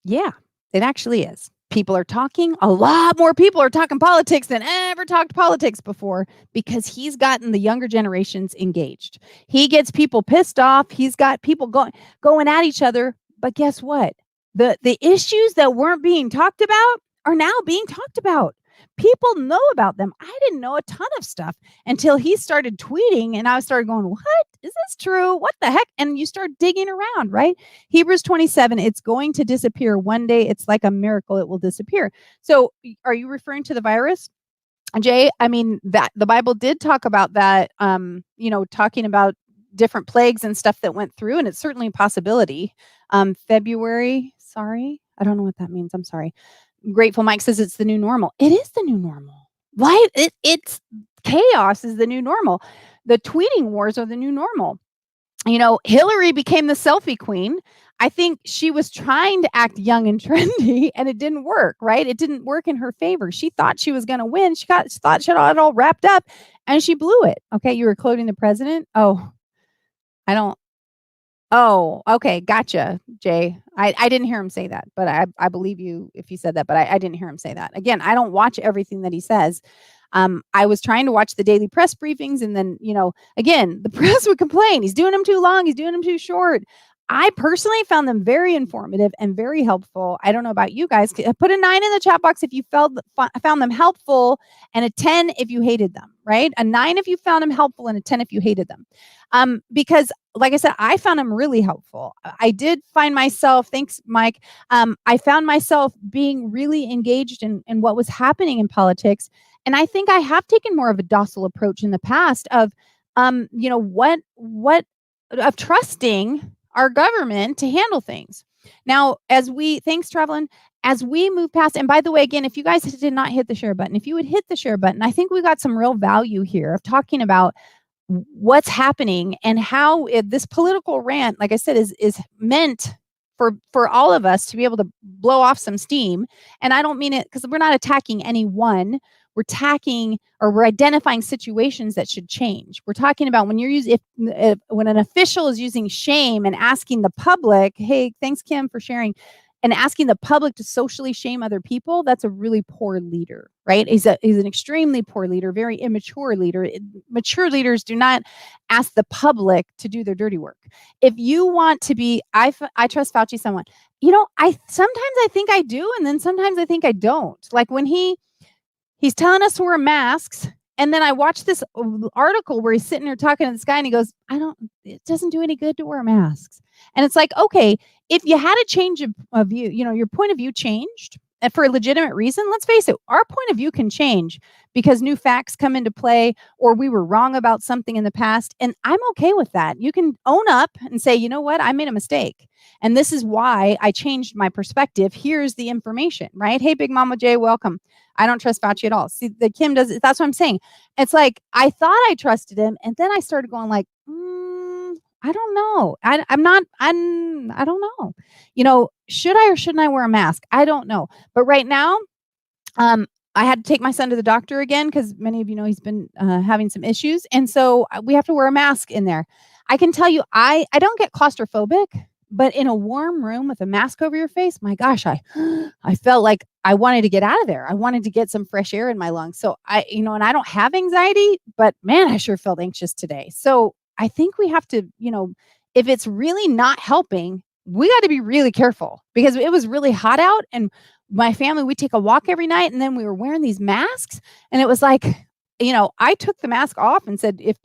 Yeah, it actually is. People are talking. A lot more people are talking politics than ever talked politics before because he's gotten the younger generations engaged. He gets people pissed off. He's got people going at each other. But guess what? The issues that weren't being talked about are now being talked about. People know about them. I didn't know a ton of stuff until he started tweeting and I started going, what? Is this true? What the heck? And you start digging around, right? Hebrews 27, it's going to disappear. One day, it's like a miracle. It will disappear. So are you referring to the virus? Jay, I mean, that the Bible did talk about that, talking about different plagues and stuff that went through, and it's certainly a possibility. February, sorry, I don't know what that means. I'm sorry. Grateful Mike says it's the new normal. It is the new normal. Why? It's chaos is the new normal. The tweeting wars are the new normal. Hillary became the selfie queen. I think she was trying to act young and trendy and it didn't work, right? It didn't work in her favor. She thought she was going to win. She thought she had it all wrapped up and she blew it. Okay. You were quoting the president. Oh, okay. Gotcha, Jay. I didn't hear him say that, but I believe you if you said that, but I didn't hear him say that. Again, I don't watch everything that he says. I was trying to watch the daily press briefings and then, again, the press would complain. He's doing them too long. He's doing them too short. I personally found them very informative and very helpful. I don't know about you guys. Put a 9 in the chat box if you found them helpful and a 10 if you hated them, right? A 9 if you found them helpful and a 10 if you hated them. Because like I said, I found them really helpful. I did find myself, thanks, Mike. I found myself being really engaged in what was happening in politics. And I think I have taken more of a docile approach in the past of, of trusting our government to handle things. Now, thanks, Travelin, as we move past, and by the way, again, if you guys did not hit the share button, if you would hit the share button, I think we got some real value here of talking about what's happening and how this political rant, like I said, is meant for all of us to be able to blow off some steam. And I don't mean it because we're not attacking anyone. We're we're identifying situations that should change. We're talking about when when an official is using shame and asking the public, hey, thanks, Kim, for sharing, and asking the public to socially shame other people, that's a really poor leader, right? He's an extremely poor leader, very immature leader. Mature leaders do not ask the public to do their dirty work. If you want to be, I trust Fauci somewhat. Sometimes I think I do, and then sometimes I think I don't. Like when he's telling us to wear masks. And then I watched this article where he's sitting there talking to this guy and he goes, it doesn't do any good to wear masks. And it's like, okay, if you had a change of view, your point of view changed for a legitimate reason, let's face it, our point of view can change because new facts come into play or we were wrong about something in the past. And I'm okay with that. You can own up and say, you know what, I made a mistake. And this is why I changed my perspective. Here's the information, right? Hey, Big Mama J, welcome. I don't trust Fauci at all. See, the Kim does it. That's what I'm saying. It's like I thought I trusted him, and then I started going like, I don't know. I don't know. Should I or shouldn't I wear a mask? I don't know. But right now, um, I had to take my son to the doctor again because many of you know he's been having some issues, and so we have to wear a mask in there. I can tell you, I don't get claustrophobic, but in a warm room with a mask over your face, my gosh, I felt like I wanted to get out of there. I wanted to get some fresh air in my lungs. So and I don't have anxiety, but man, I sure felt anxious today. So I think we have to, if it's really not helping, we got to be really careful because it was really hot out and my family, we take a walk every night and then we were wearing these masks and it was like, I took the mask off and said, if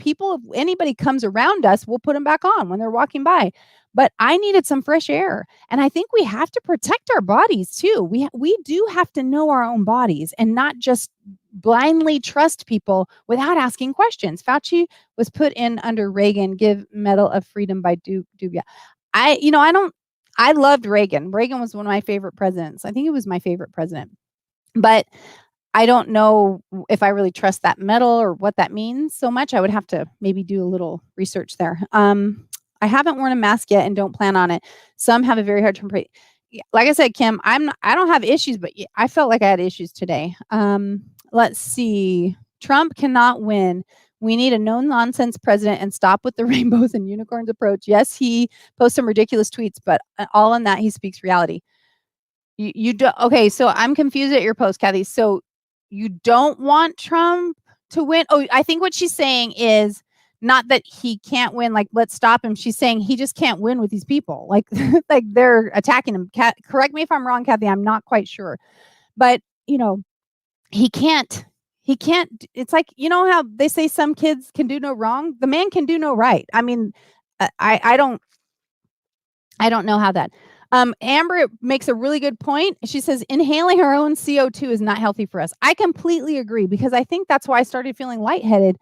anybody comes around us, we'll put them back on when they're walking by. But I needed some fresh air. And I think we have to protect our bodies too. We do have to know our own bodies and not just blindly trust people without asking questions. Fauci was put in under Reagan, give Medal of Freedom by Dubia. I loved Reagan. Reagan was one of my favorite presidents. I think he was my favorite president. But I don't know if I really trust that medal or what that means so much. I would have to maybe do a little research there. I haven't worn a mask yet and don't plan on it. Some have a very hard time. Like I said, Kim, I don't have issues, but I felt like I had issues today. Let's see. Trump cannot win. We need a no-nonsense president and stop with the rainbows and unicorns approach. Yes, he posts some ridiculous tweets, but all in that, he speaks reality. You do okay, so I'm confused at your post, Kathy. So you don't want Trump to win? Oh, I think what she's saying is not that he can't win, like, let's stop him. She's saying he just can't win with these people. Like, like they're attacking him. Correct me if I'm wrong, Kathy. I'm not quite sure. But, he can't. It's like, how they say some kids can do no wrong? The man can do no right. I mean, I don't know how that. Amber makes a really good point. She says inhaling our own CO2 is not healthy for us. I completely agree because I think that's why I started feeling lightheaded.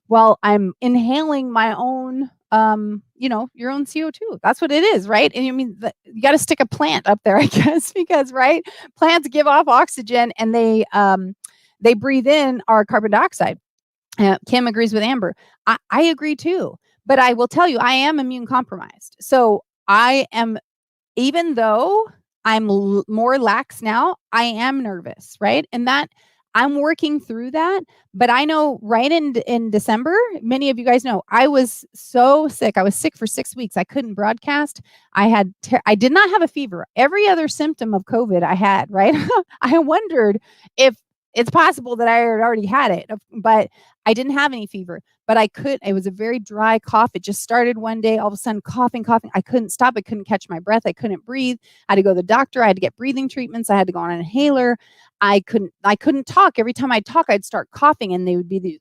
Well, I'm inhaling my own, your own CO2. That's what it is, right? And you got to stick a plant up there, I guess, because right, plants give off oxygen and they breathe in our carbon dioxide. Kim agrees with Amber. I agree too, but I will tell you, I am immune compromised. So I am. Even though I'm more lax now, I am nervous, right? And that I'm working through that. But I know right in December, many of you guys know, I was so sick. I was sick for 6 weeks. I couldn't broadcast. I did not have a fever. Every other symptom of COVID I had, right? I wondered if it's possible that I had already had it, but I didn't have any fever. But it was a very dry cough. It just started one day, all of a sudden coughing. I couldn't stop. I couldn't catch my breath. I couldn't breathe. I had to go to the doctor. I had to get breathing treatments. I had to go on an inhaler. I couldn't talk. Every time I'd talk, I'd start coughing and they would be these,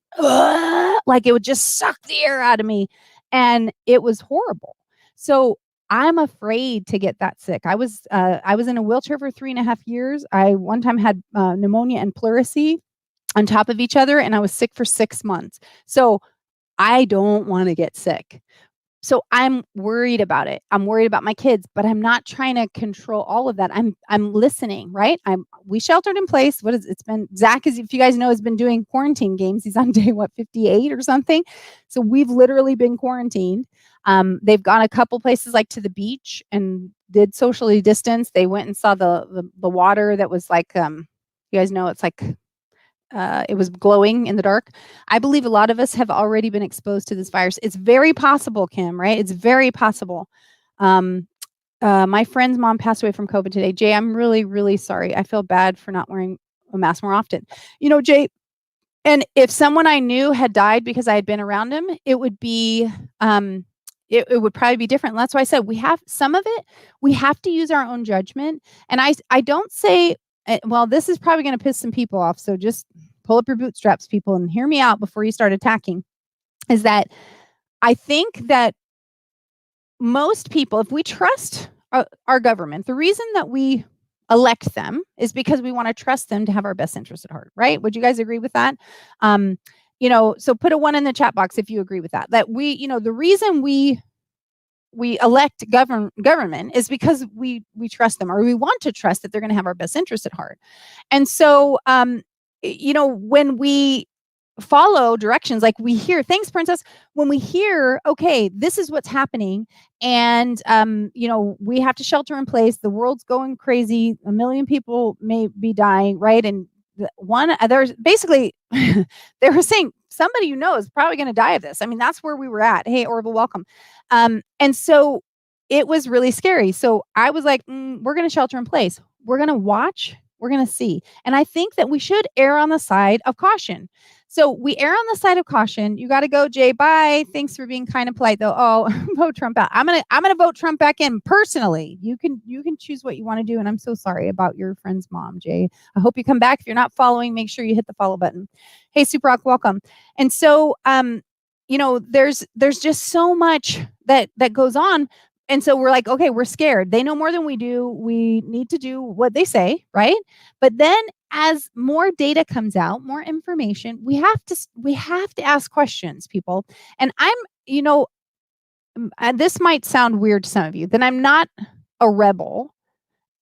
like it would just suck the air out of me. And it was horrible. So I'm afraid to get that sick. I was in a wheelchair for 3.5 years. I one time had pneumonia and pleurisy on top of each other, and I was sick for 6 months. So I don't want to get sick. So I'm worried about it. I'm worried about my kids, but I'm not trying to control all of that. I'm listening, right? We sheltered in place. It's been Zach if you guys know, has been doing quarantine games. He's on day 58 or something. So we've literally been quarantined. They've gone a couple places like to the beach and did socially distance. They went and saw the water that was like you guys know it's like it was glowing in the dark. I believe a lot of us have already been exposed to this virus. It's very possible, Kim, right? It's very possible. My friend's mom passed away from COVID today. Jay, I'm really, really sorry. I feel bad for not wearing a mask more often. Jay, and if someone I knew had died because I had been around him, it would be, it would probably be different. And that's why I said we have some of it. We have to use our own judgment. And I don't say, well, this is probably going to piss some people off. So just pull up your bootstraps, people, and hear me out before you start attacking. Is that I think that most people, if we trust our government, the reason that we elect them is because we want to trust them to have our best interest at heart, right? Would you guys agree with that? Um, so put a 1 in the chat box if you agree with that. That the reason we elect government is because we trust them, or we want to trust that they're going to have our best interest at heart. And so when we follow directions, like we hear, thanks princess, when we hear, okay, this is what's happening, and we have to shelter in place, the world's going crazy, 1 million people may be dying, right? And there's basically they were saying somebody is probably going to die of this. I mean, that's where we were at. Hey, Orville, welcome. And so it was really scary. So I was like, we're going to shelter in place. We're going to watch. We're going to see. And I think that we should err on the side of caution. So we err on the side of caution. You got to go, Jay. Bye. Thanks for being kind and polite, though. Oh, vote Trump out. I'm gonna vote Trump back in personally. You can choose what you want to do. And I'm so sorry about your friend's mom, Jay. I hope you come back. If you're not following, make sure you hit the follow button. Hey, Super Rock, welcome. And so, there's just so much that goes on. And so we're like, okay, we're scared. They know more than we do. We need to do what they say, right? But then as more data comes out, more information, we have to ask questions, people. And this might sound weird to some of you, that I'm not a rebel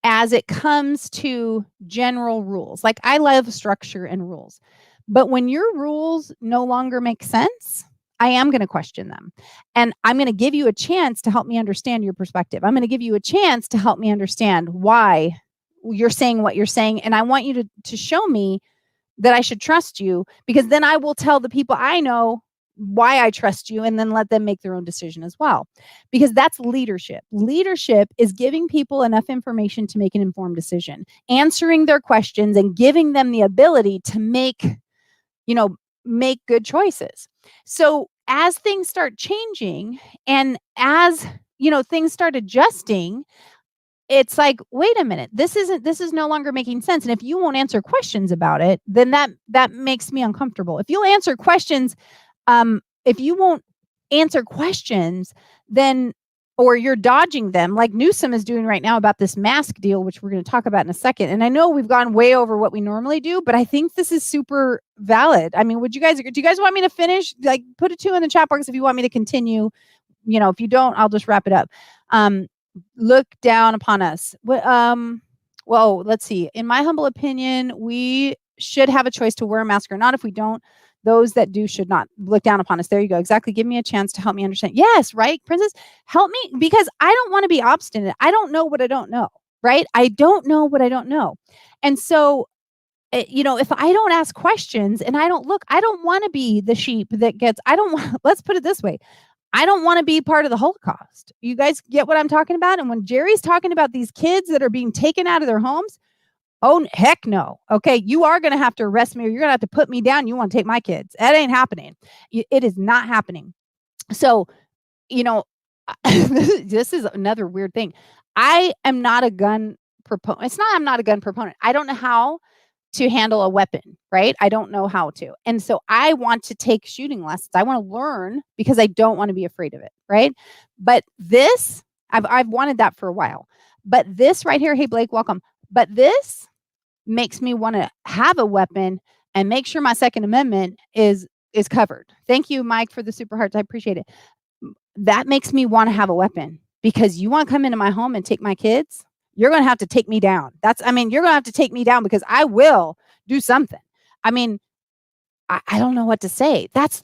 as it comes to general rules. Like, I love structure and rules. But when your rules no longer make sense, I am going to question them. And I'm going to give you a chance to help me understand your perspective. I'm going to give you a chance to help me understand why you're saying what you're saying. And I want you to show me that I should trust you, because then I will tell the people I know why I trust you, and then let them make their own decision as well. Because that's leadership. Leadership is giving people enough information to make an informed decision, answering their questions, and giving them the ability to make good choices. So as things start changing, and as things start adjusting, it's like, wait a minute, this is no longer making sense. And if you won't answer questions about it, then that makes me uncomfortable. If you'll answer questions, if you won't answer questions, then, or you're dodging them, like Newsom is doing right now about this mask deal, which we're going to talk about in a second. And I know we've gone way over what we normally do, but I think this is super valid. I mean, do you guys want me to finish? Like, put a 2 in the chat box if you want me to continue. If you don't, I'll just wrap it up. Look down upon us. Well, let's see. In my humble opinion, we should have a choice to wear a mask or not. If we don't, those that do should not look down upon us. There you go. Exactly. Give me a chance to help me understand. Yes, right, Princess? Help me, because I don't want to be obstinate. I don't know what I don't know, right? I don't know what I don't know. And so, if I don't ask questions and I don't look, I don't want to be the sheep that gets, let's put it this way. I don't want to be part of the Holocaust. You guys get what I'm talking about? And when Jerry's talking about these kids that are being taken out of their homes, oh, heck no. Okay, you are going to have to arrest me, or you're going to have to put me down. You want to take my kids. That ain't happening. It is not happening. So, this is another weird thing. I am not a gun proponent. It's not I'm not a gun proponent. I don't know how to handle a weapon, right? I don't know how to. And so I want to take shooting lessons. I want to learn because I don't want to be afraid of it, right? But this, I've wanted that for a while. But this right here, hey Blake, welcome. But this makes me want to have a weapon and make sure my Second Amendment is covered. Thank you, Mike, for the super hearts. I appreciate it. That makes me want to have a weapon, because you want to come into my home and take my kids? You're going to have to take me down. You're going to have to take me down, because I will do something. I mean, I don't know what to say. That's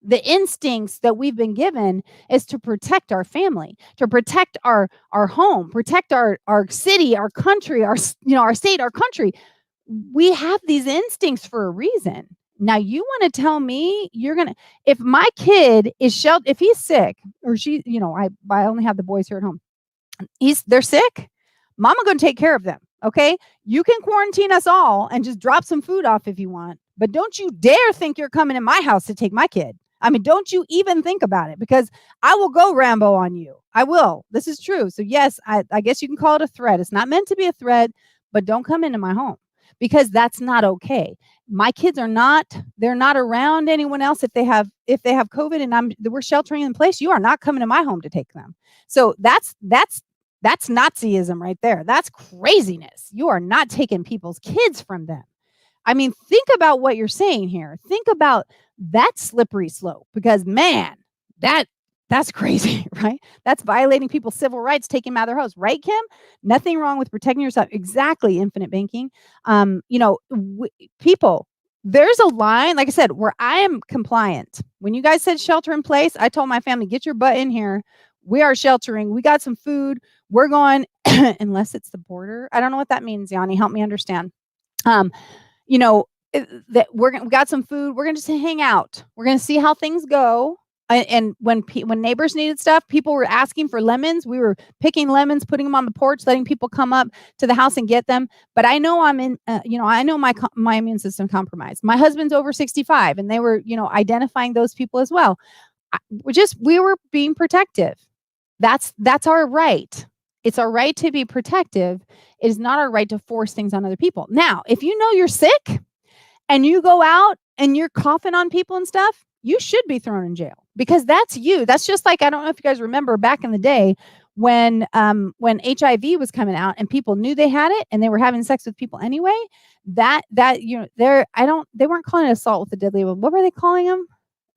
the instincts that we've been given, is to protect our family, to protect our home, protect our city, our country, our state, our country. We have these instincts for a reason. Now you want to tell me if my kid is if he's sick, or she, I only have the boys here at home. They're sick. Mama going to take care of them. Okay. You can quarantine us all and just drop some food off if you want, but don't you dare think you're coming in my house to take my kid. I mean, don't you even think about it, because I will go Rambo on you. I will. This is true. So yes, I guess you can call it a threat. It's not meant to be a threat, but don't come into my home, because that's not okay. My kids they're not around anyone else. If they have COVID and we're sheltering in place, you are not coming to my home to take them. So that's That's Nazism right there. That's craziness. You are not taking people's kids from them. I mean, think about what you're saying here. Think about that slippery slope because man, that that's crazy, right? That's violating people's civil rights, taking them out of their house, right, Kim? Nothing wrong with protecting yourself. Exactly, infinite banking. People, there's a line, like I said, where I am compliant. When you guys said shelter in place, I told my family, get your butt in here. We are sheltering. We got some food. We're going, unless it's the border. I don't know what that means, Yanni. Help me understand. Um, you know, that we got some food. We're going to just hang out. We're going to see how things go. And when neighbors needed stuff, people were asking for lemons. We were picking lemons, putting them on the porch, letting people come up to the house and get them. But I know I'm in, I know my immune system compromised. My husband's over 65, and they were, identifying those people as well. We were being protective. That's our right. It's our right to be protective. It is not our right to force things on other people. Now, if you know you're sick and you go out and you're coughing on people and stuff, you should be thrown in jail because that's you. That's just like, I don't know if you guys remember back in the day when HIV was coming out and people knew they had it and they were having sex with people anyway. They weren't calling it assault with a deadly weapon. What were they calling them?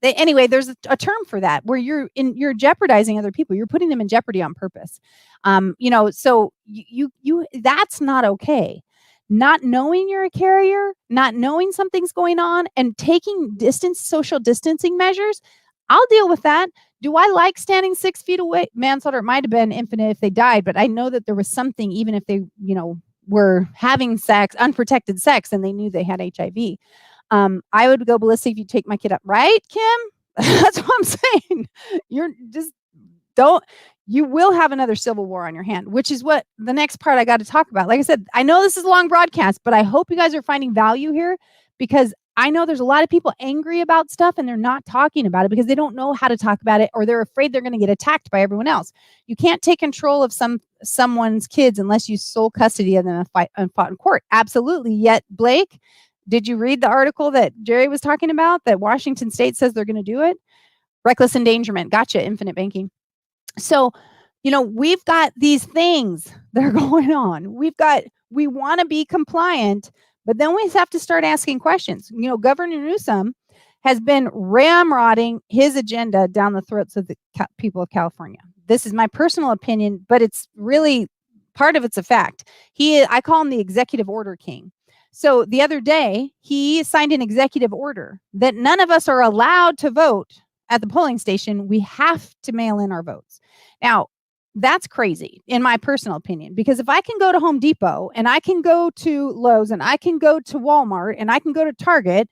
Anyway, there's a term for that where you're jeopardizing other people. You're putting them in jeopardy on purpose. So you that's not okay. Not knowing you're a carrier, not knowing something's going on, and taking social distancing measures. I'll deal with that. Do I like standing 6 feet away? Manslaughter, it might have been infinite if they died, but I know that there was something, even if they, were having sex, unprotected sex, and they knew they had HIV. I would go ballistic if you take my kid up, right, Kim? That's what I'm saying. You will have another civil war on your hand, which is what the next part I got to talk about. Like I said, I know this is a long broadcast, but I hope you guys are finding value here because I know there's a lot of people angry about stuff and they're not talking about it because they don't know how to talk about it or they're afraid they're going to get attacked by everyone else. You can't take control of someone's kids unless you sole custody of them and fought in court. Absolutely. Yet, Blake, did you read the article that Jerry was talking about that Washington State says they're going to do it? Reckless endangerment. Gotcha. Infinite banking. So, we've got these things that are going on. We want to be compliant, but then we have to start asking questions. Governor Newsom has been ramrodding his agenda down the throats of the people of California. This is my personal opinion, but it's really part of it's a fact. I call him the executive order king. So the other day, he signed an executive order that none of us are allowed to vote at the polling station. We have to mail in our votes. Now, that's crazy, in my personal opinion, because if I can go to Home Depot and I can go to Lowe's and I can go to Walmart and I can go to Target,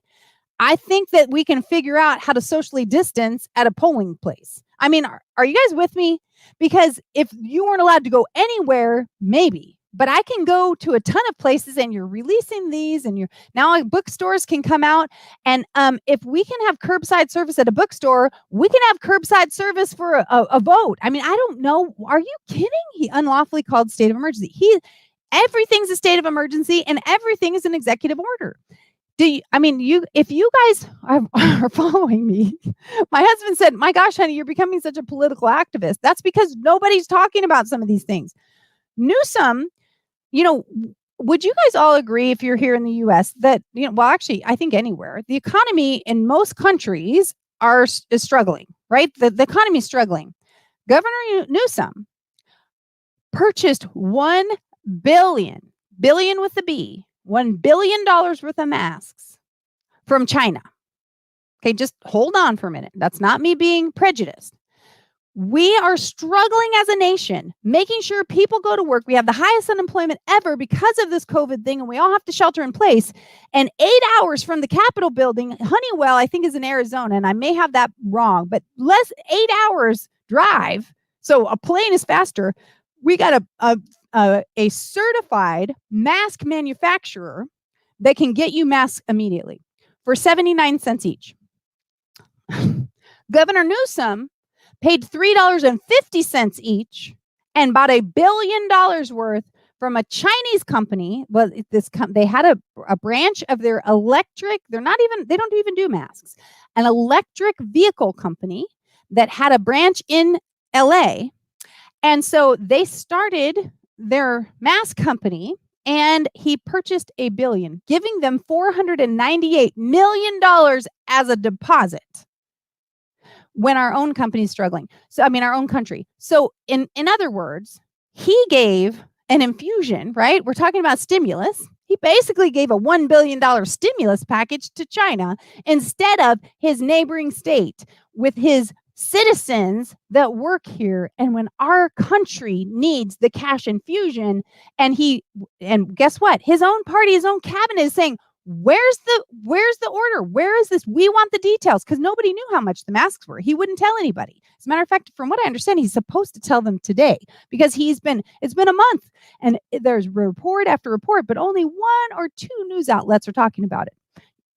I think that we can figure out how to socially distance at a polling place. I mean, are you guys with me? Because if you weren't allowed to go anywhere, maybe. But I can go to a ton of places and you're releasing these and now bookstores can come out. And if we can have curbside service at a bookstore, we can have curbside service for a vote. I mean, I don't know. Are you kidding? He unlawfully called state of emergency. Everything's a state of emergency and everything is an executive order. If you guys are following me, my husband said, my gosh, honey, you're becoming such a political activist. That's because nobody's talking about some of these things. Newsom, would you guys all agree if you're here in the US that, actually, I think anywhere, the economy in most countries is struggling, right? The economy is struggling. Governor Newsom purchased $1 billion with a B, $1 billion worth of masks from China. Okay, just hold on for a minute. That's not me being prejudiced. We are struggling as a nation, making sure people go to work. We have the highest unemployment ever because of this COVID thing, and we all have to shelter in place. And 8 hours from the Capitol building, Honeywell, I think, is in Arizona, and I may have that wrong, but 8 hours drive. So a plane is faster. We got a certified mask manufacturer that can get you masks immediately for 79 cents each. Governor Newsom paid $3.50 each and bought $1 billion worth from a Chinese company. Well, they had a branch of their electric. They don't even do masks. An electric vehicle company that had a branch in LA. And so they started their mask company and he purchased $1 billion, giving them $498 million as a deposit when our own company is struggling. So, I mean, our own country. So, in other words, he gave an infusion, right? We're talking about stimulus. He basically gave a $1 billion stimulus package to China instead of his neighboring state with his citizens that work here. And when our country needs the cash infusion, and guess what? His own party, his own cabinet is saying, where's the order? Where is this? We want the details, because nobody knew how much the masks were. He wouldn't tell anybody. As a matter of fact, from what I understand, he's supposed to tell them today, because it's been a month and there's report after report, but only 1 or 2 news outlets are talking about it.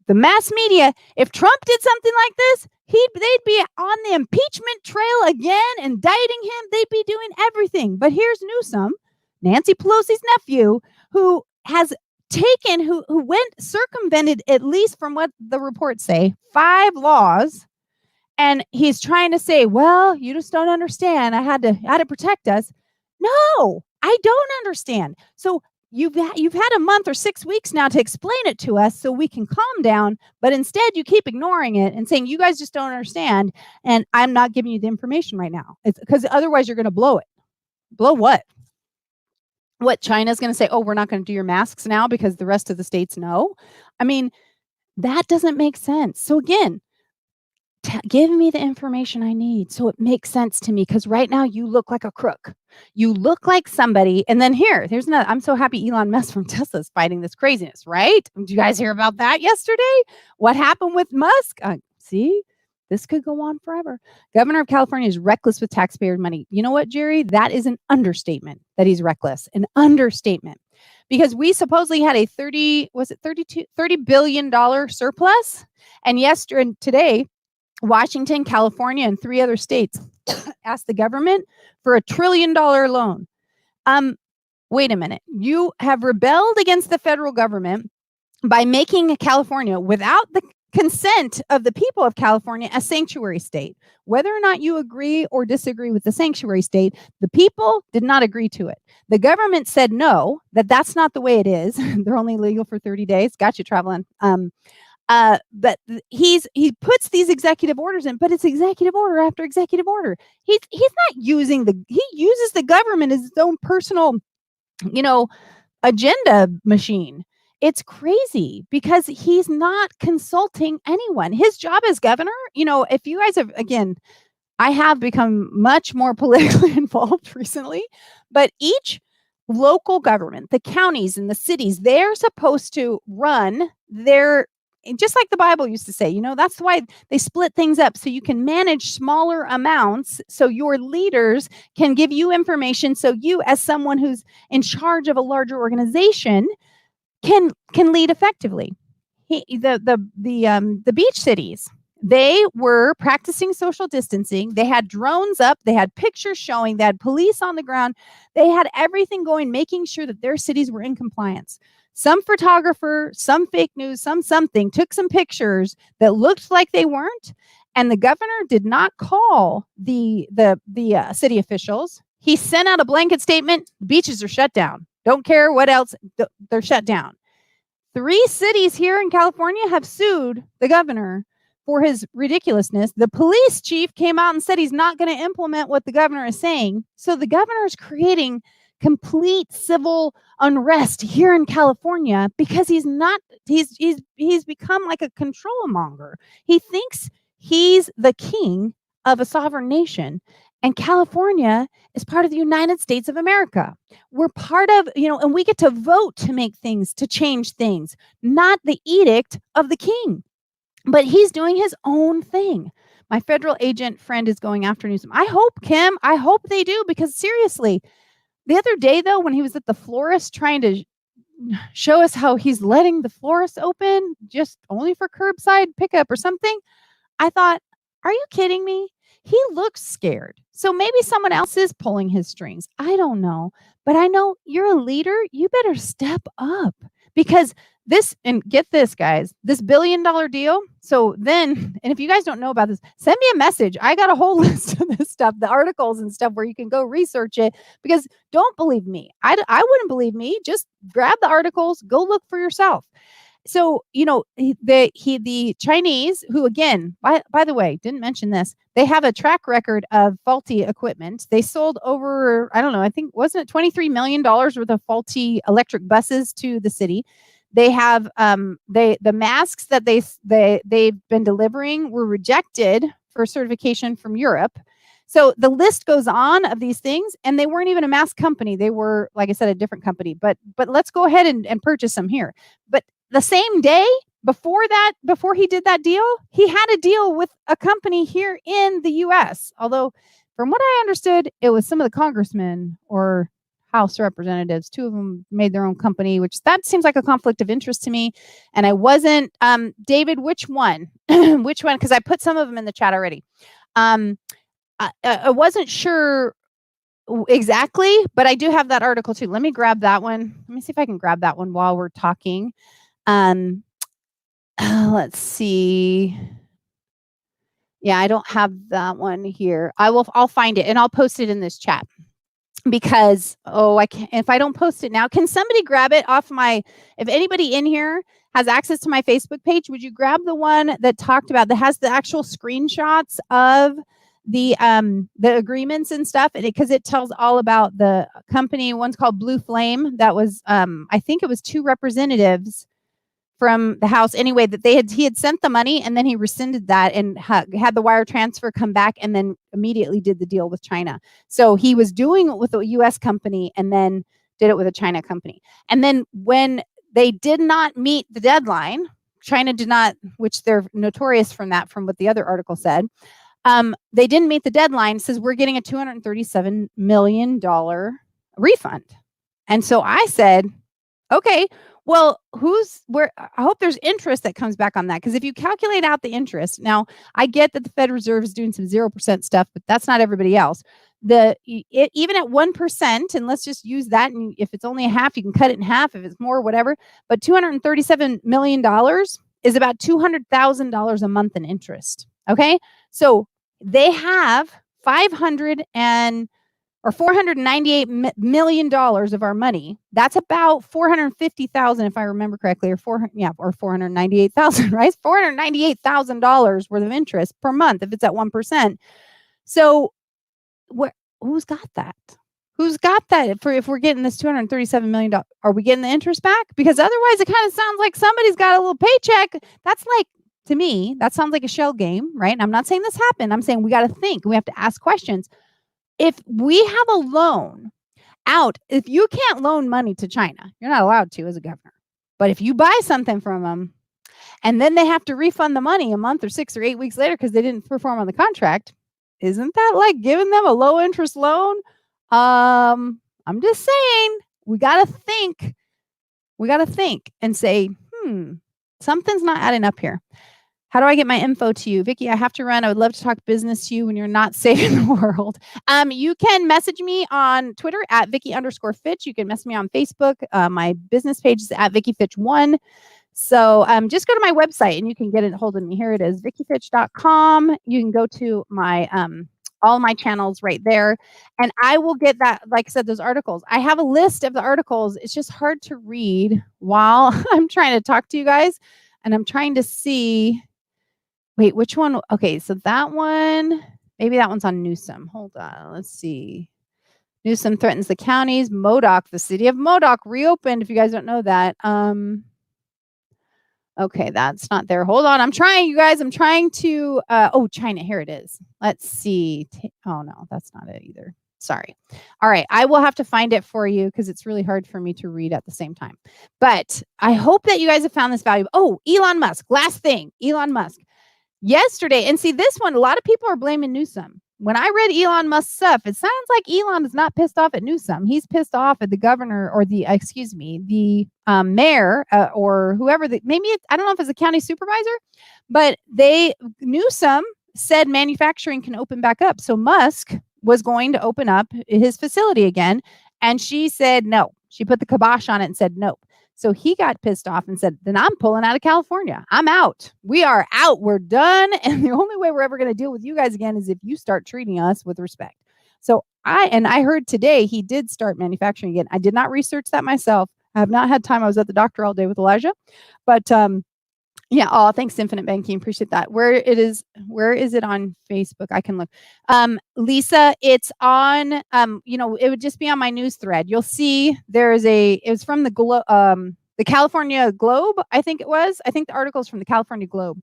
The mass media, if Trump did something like this, they'd be on the impeachment trail again, indicting him. They'd be doing everything. But here's Newsom, Nancy Pelosi's nephew, who circumvented, at least from what the reports say, 5 laws. And he's trying to say, well, you just don't understand. I had to protect us. No, I don't understand. So you've had a month or 6 weeks now to explain it to us so we can calm down. But instead you keep ignoring it and saying, you guys just don't understand. And I'm not giving you the information right now. It's because otherwise you're going to blow it. Blow what? What, China's going to say, oh, we're not going to do your masks now because the rest of the states know? I mean, that doesn't make sense. So again, give me the information I need so it makes sense to me, because right now you look like a crook. You look like somebody. And then here's another. I'm so happy Elon Musk from Tesla is fighting this craziness, right? Did you guys hear about that yesterday? What happened with Musk? See? This could go on forever. Governor of California is reckless with taxpayer money. You know what, Jerry? That is an understatement that he's reckless. An understatement. Because we supposedly had a $30 billion surplus. And today, Washington, California, and 3 other states asked the government for $1 trillion loan. Wait a minute. You have rebelled against the federal government by making California, without the consent of the people of California, a sanctuary state. Whether or not you agree or disagree with the sanctuary state, the people did not agree to it. The government said no, that's not the way it is. They're only legal for 30 days. Got you traveling. But he puts these executive orders in, but it's executive order after executive order. He's not using he uses the government as his own personal, agenda machine. It's crazy because he's not consulting anyone. His job as governor, if you guys have, again, I have become much more politically involved recently, but each local government, the counties and the cities, they're supposed to run just like the Bible used to say, that's why they split things up so you can manage smaller amounts, so your leaders can give you information, so you, as someone who's in charge of a larger organization, can lead effectively. The beach cities, they were practicing social distancing. They had drones up. They had pictures showing. They had police on the ground. They had everything going, making sure that their cities were in compliance. Some photographer, some fake news, something took some pictures that looked like they weren't, and the governor did not call the city officials. He sent out a blanket statement: beaches are shut down. Don't care what else, they're shut down. 3 cities here in California have sued the governor for his ridiculousness. The police chief came out and said he's not going to implement what the governor is saying. So the governor is creating complete civil unrest here in California because he's become like a control monger. He thinks he's the king of a sovereign nation, and California is part of the United States of America. We're part of, and we get to vote to make things, to change things, not the edict of the king. But he's doing his own thing. My federal agent friend is going after Newsom. I hope they do, because seriously, the other day, though, when he was at the florist trying to show us how he's letting the florist open just only for curbside pickup or something, I thought, are you kidding me? He looks scared. So maybe someone else is pulling his strings. I don't know. But I know you're a leader. You better step up, because and get this, guys, this $1 billion deal. So then, and if you guys don't know about this, send me a message. I got a whole list of this stuff, the articles and stuff where you can go research it, because don't believe me. I wouldn't believe me. Just grab the articles, go look for yourself. So, the Chinese, who, again, by the way, didn't mention this, they have a track record of faulty equipment. They sold over, I don't know, I think, wasn't it $23 million worth of faulty electric buses to the city. They have the masks that they've been delivering were rejected for certification from Europe. So the list goes on of these things, and they weren't even a mask company. They were, like I said, a different company. But let's go ahead and purchase them here. But the same day before he did that deal, he had a deal with a company here in the U.S. Although, from what I understood, it was some of the congressmen or House representatives. Two of them made their own company, which that seems like a conflict of interest to me. And I wasn't, David, which one? Which one? Because I put some of them in the chat already. I wasn't sure exactly, but I do have that article too. Let me grab that one. Let me see if I can grab that one while we're talking. Let's see. Yeah, I don't have that one here. I'll find it and I'll post it in this chat, because I can't, if I don't post it now, can somebody grab it off if anybody in here has access to my Facebook page, would you grab the one that talked about, that has the actual screenshots of the agreements and stuff, and because it tells all about the company. One's called Blue Flame. That was I think it was 2 representatives from the House anyway, that he had sent the money, and then he rescinded that and had the wire transfer come back, and then immediately did the deal with China. So he was doing it with a US company and then did it with a China company. And then when they did not meet the deadline, China did not, which they're notorious from what the other article said. They didn't meet the deadline. Says we're getting a $237 million refund. And so I said, okay, well, I hope there's interest that comes back on that. Because if you calculate out the interest, now I get that the Fed Reserve is doing some 0% stuff, but that's not everybody else. Even at 1%, and let's just use that. And if it's only a half, you can cut it in half. If it's more, whatever. But $237 million is about $200,000 a month in interest. Okay. So they have $498 million of our money. That's about 450,000, if I remember correctly, or 498,000, right? $498,000 worth of interest per month if it's at 1%. So who's got that? Who's got that? If we're getting this $237 million, are we getting the interest back? Because otherwise it kind of sounds like somebody's got a little paycheck. That's like, to me, that sounds like a shell game, right? And I'm not saying this happened. I'm saying we got to think. We have to ask questions. If we have a loan out, if you can't loan money to China, you're not allowed to as a governor. But if you buy something from them and then they have to refund the money a month or 6 or 8 weeks later because they didn't perform on the contract, isn't that like giving them a low interest loan? I'm just saying, we got to think. We got to think and say, something's not adding up here. How do I get my info to you? Vicki, I have to run. I would love to talk business to you when you're not saving the world. You can message me on Twitter at Vicki_Fitch. You can message me on Facebook. My business page is at VickiFitch1. So just go to my website and you can get a hold of me. Here it is, VickiFitch.com. You can go to my all my channels right there. And I will get that, like I said, those articles. I have a list of the articles. It's just hard to read while I'm trying to talk to you guys. And I'm trying to see... Wait, which one? Okay, so that one, maybe that one's on Newsom. Hold on, let's see. Newsom threatens the counties. Modoc, the city of Modoc reopened, if you guys don't know that. Okay, that's not there. Hold on, I'm trying, you guys. I'm trying to, China, here it is. Let's see. Oh, no, that's not it either. Sorry. All right, I will have to find it for you because it's really hard for me to read at the same time. But I hope that you guys have found this valuable. Oh, Elon Musk, last thing, Elon Musk. Yesterday, and see this one, a lot of people are blaming Newsom. When I read Elon Musk's stuff, it sounds like Elon is not pissed off at Newsom. He's pissed off at the governor or the mayor or whoever. I don't know if it's a county supervisor, but Newsom said manufacturing can open back up. So Musk was going to open up his facility again, and she said no. She put the kibosh on it and said no. So he got pissed off and said, then I'm pulling out of California. I'm out. We are out. We're done. And the only way we're ever going to deal with you guys again is if you start treating us with respect. So I heard today he did start manufacturing again. I did not research that myself. I have not had time. I was at the doctor all day with Elijah. But yeah. Oh, thanks, Infinite Banking. Appreciate that. Where is it on Facebook? I can look. Lisa, it's on, it would just be on my news thread. You'll see it was from the California Globe, I think it was. I think the article is from the California Globe.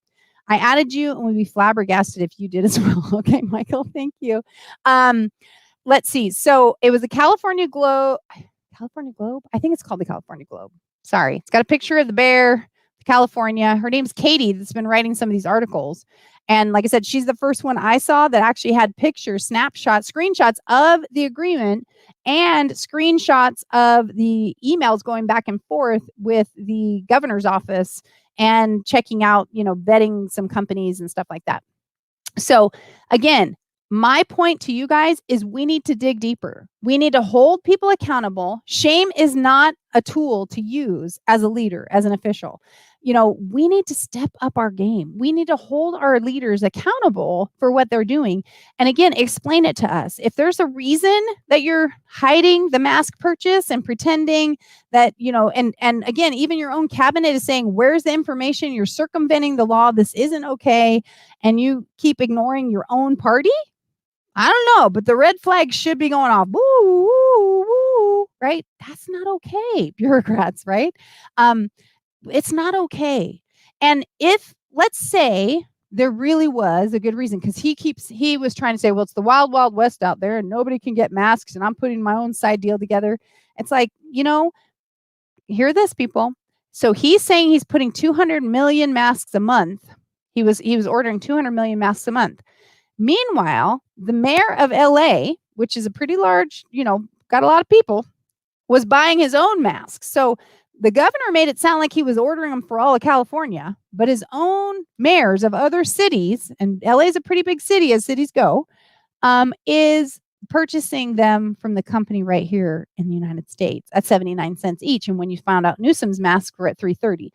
I added you and we'd be flabbergasted if you did as well. Okay, Michael, thank you. Let's see. So it was the California Globe. California Globe? I think it's called the California Globe. Sorry. It's got a picture of the bear, California. Her name's Katie that's been writing some of these articles. And like I said, she's the first one I saw that actually had pictures, snapshots, screenshots of the agreement and screenshots of the emails going back and forth with the governor's office and checking out, vetting some companies and stuff like that. So again, my point to you guys is we need to dig deeper. We need to hold people accountable. Shame is not a tool to use as a leader, as an official. We need to step up our game. We need to hold our leaders accountable for what they're doing. And again, explain it to us. If there's a reason that you're hiding the mask purchase and pretending that, and again, even your own cabinet is saying, where's the information? You're circumventing the law. This isn't okay. And you keep ignoring your own party. I don't know, but the red flag should be going off. Woo, woo, woo, right? That's not okay, bureaucrats, right? It's not okay. And if, let's say, there really was a good reason, because he was trying to say, well, it's the wild, wild west out there and nobody can get masks and I'm putting my own side deal together. It's like, hear this, people. So he's saying he's putting 200 million masks a month. He was ordering 200 million masks a month. Meanwhile, the mayor of LA, which is a pretty large, got a lot of people, was buying his own masks. So the governor made it sound like he was ordering them for all of California, but his own mayors of other cities, and LA is a pretty big city as cities go, is purchasing them from the company right here in the United States at 79 cents each. And when you found out Newsom's masks were at $3.30,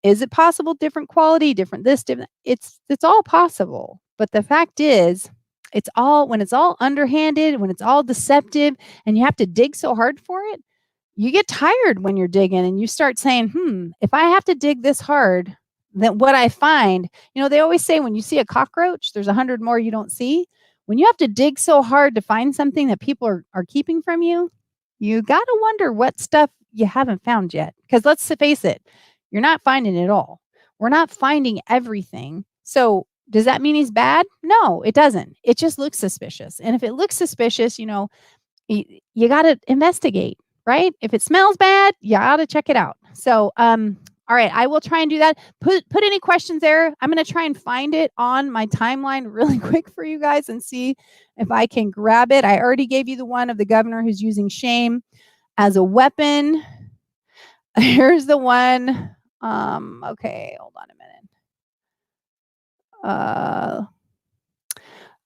is it possible? Different quality, different this, different. It's all possible. But the fact is, when it's all underhanded, when it's all deceptive, and you have to dig so hard for it, you get tired when you're digging and you start saying, if I have to dig this hard, then what I find, they always say when you see a cockroach, there's 100 more you don't see. When you have to dig so hard to find something that people are keeping from you, you got to wonder what stuff you haven't found yet. Because let's face it, you're not finding it all. We're not finding everything. So does that mean he's bad? No, it doesn't. It just looks suspicious. And if it looks suspicious, you got to investigate, right? If it smells bad, you ought to check it out. So, all right, I will try and do that. Put any questions there. I'm going to try and find it on my timeline really quick for you guys and see if I can grab it. I already gave you the one of the governor who's using shame as a weapon. Here's the one. Okay, hold on a minute.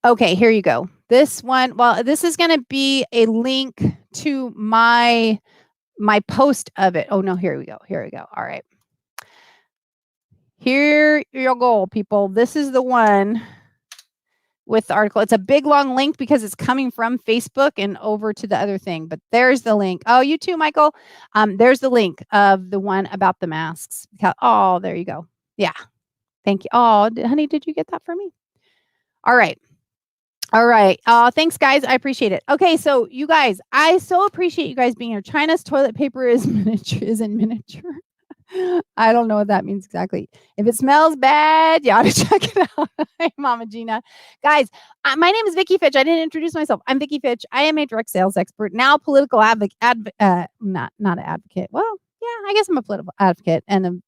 Okay, here you go. This one, well, this is going to be a link to my post of it. Oh no, here we go. All right. Here you go, people. This is the one with the article. It's a big long link because it's coming from Facebook and over to the other thing. But there's the link. Oh, you too, Michael. There's the link of the one about the masks. Oh, there you go. Yeah. Thank you. Oh, honey, did you get that for me? All right. Thanks, guys. I appreciate it. Okay, so you guys, I so appreciate you guys being here. China's toilet paper is in miniature. I don't know what that means exactly. If it smells bad, you ought to check it out. Hey, Mama Gina. Guys, my name is Vicki Fitch. I didn't introduce myself. I'm Vicki Fitch. I am a direct sales expert, now political advocate. Not an advocate. Well, yeah, I guess I'm a political advocate and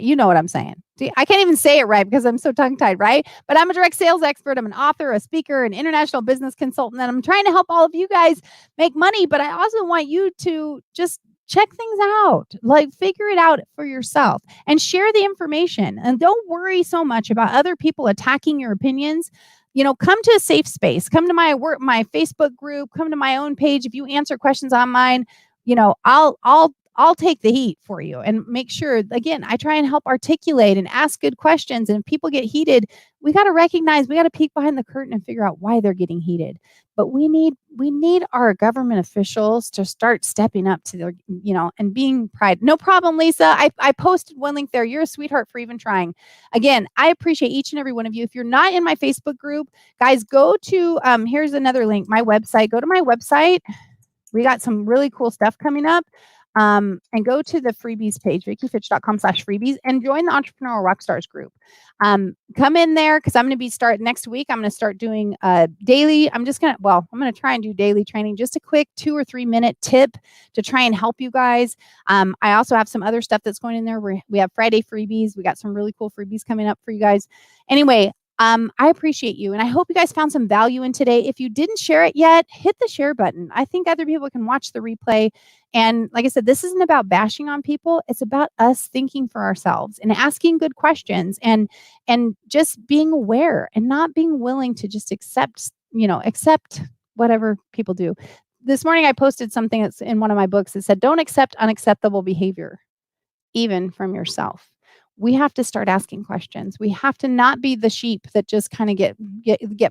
you know what I'm saying. See, I can't even say it right because I'm so tongue-tied, right? But I'm a direct sales expert. I'm an author, a speaker, an international business consultant, and I'm trying to help all of you guys make money. But I also want you to just check things out, like figure it out for yourself and share the information. And don't worry so much about other people attacking your opinions. Come to a safe space. Come to my my Facebook group. Come to my own page. If you answer questions on mine, I'll I'll take the heat for you and make sure, again, I try and help articulate and ask good questions. And if people get heated, we got to recognize, we got to peek behind the curtain and figure out why they're getting heated. But we need our government officials to start stepping up to their, and being pride. No problem, Lisa. I posted one link there. You're a sweetheart for even trying. Again, I appreciate each and every one of you. If you're not in my Facebook group, guys, go to here's another link, my website. Go to my website. We got some really cool stuff coming up. And go to the freebies page, VickiFitch.com/freebies, and join the Entrepreneurial Rockstars group. Come in there because I'm going to be next week. I'm going to start doing daily. I'm going to try and do daily training, just a quick 2 or 3 minute tip to try and help you guys. I also have some other stuff that's going in there. We have Friday freebies. We got some really cool freebies coming up for you guys. Anyway, I appreciate you. And I hope you guys found some value in today. If you didn't share it yet, hit the share button. I think other people can watch the replay. And like I said, this isn't about bashing on people. It's about us thinking for ourselves and asking good questions and just being aware and not being willing to just accept whatever people do. This morning, I posted something that's in one of my books that said, don't accept unacceptable behavior, even from yourself. We have to start asking questions. We have to not be the sheep that just kind of get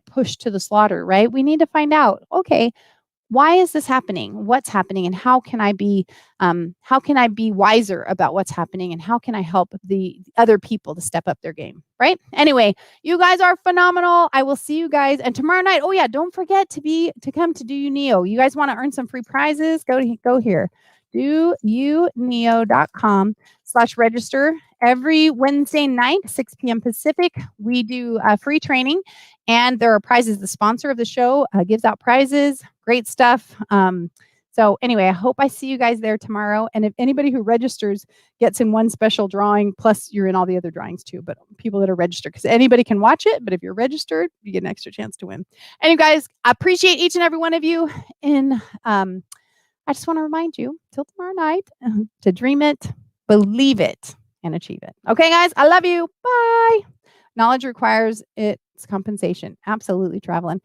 pushed to the slaughter, right? We need to find out, okay, why is this happening? What's happening? And how can I be wiser about what's happening? And how can I help the other people to step up their game, right? Anyway, you guys are phenomenal. I will see you guys. And tomorrow night, oh yeah, don't forget to come to Do You Neo. You guys want to earn some free prizes? Go here. doyouneo.com/register. Every Wednesday night, 6 p.m. Pacific, we do free training, and there are prizes. The sponsor of the show gives out prizes. Great stuff. So anyway, I hope I see you guys there tomorrow. And if anybody who registers gets in one special drawing, plus you're in all the other drawings too, but people that are registered, because anybody can watch it, but if you're registered, you get an extra chance to win. Anyway, guys, I appreciate each and every one of you. And I just want to remind you, till tomorrow night, to dream it, believe it, and achieve it. Okay, guys, I love you. Bye. Knowledge requires its compensation. Absolutely, traveling.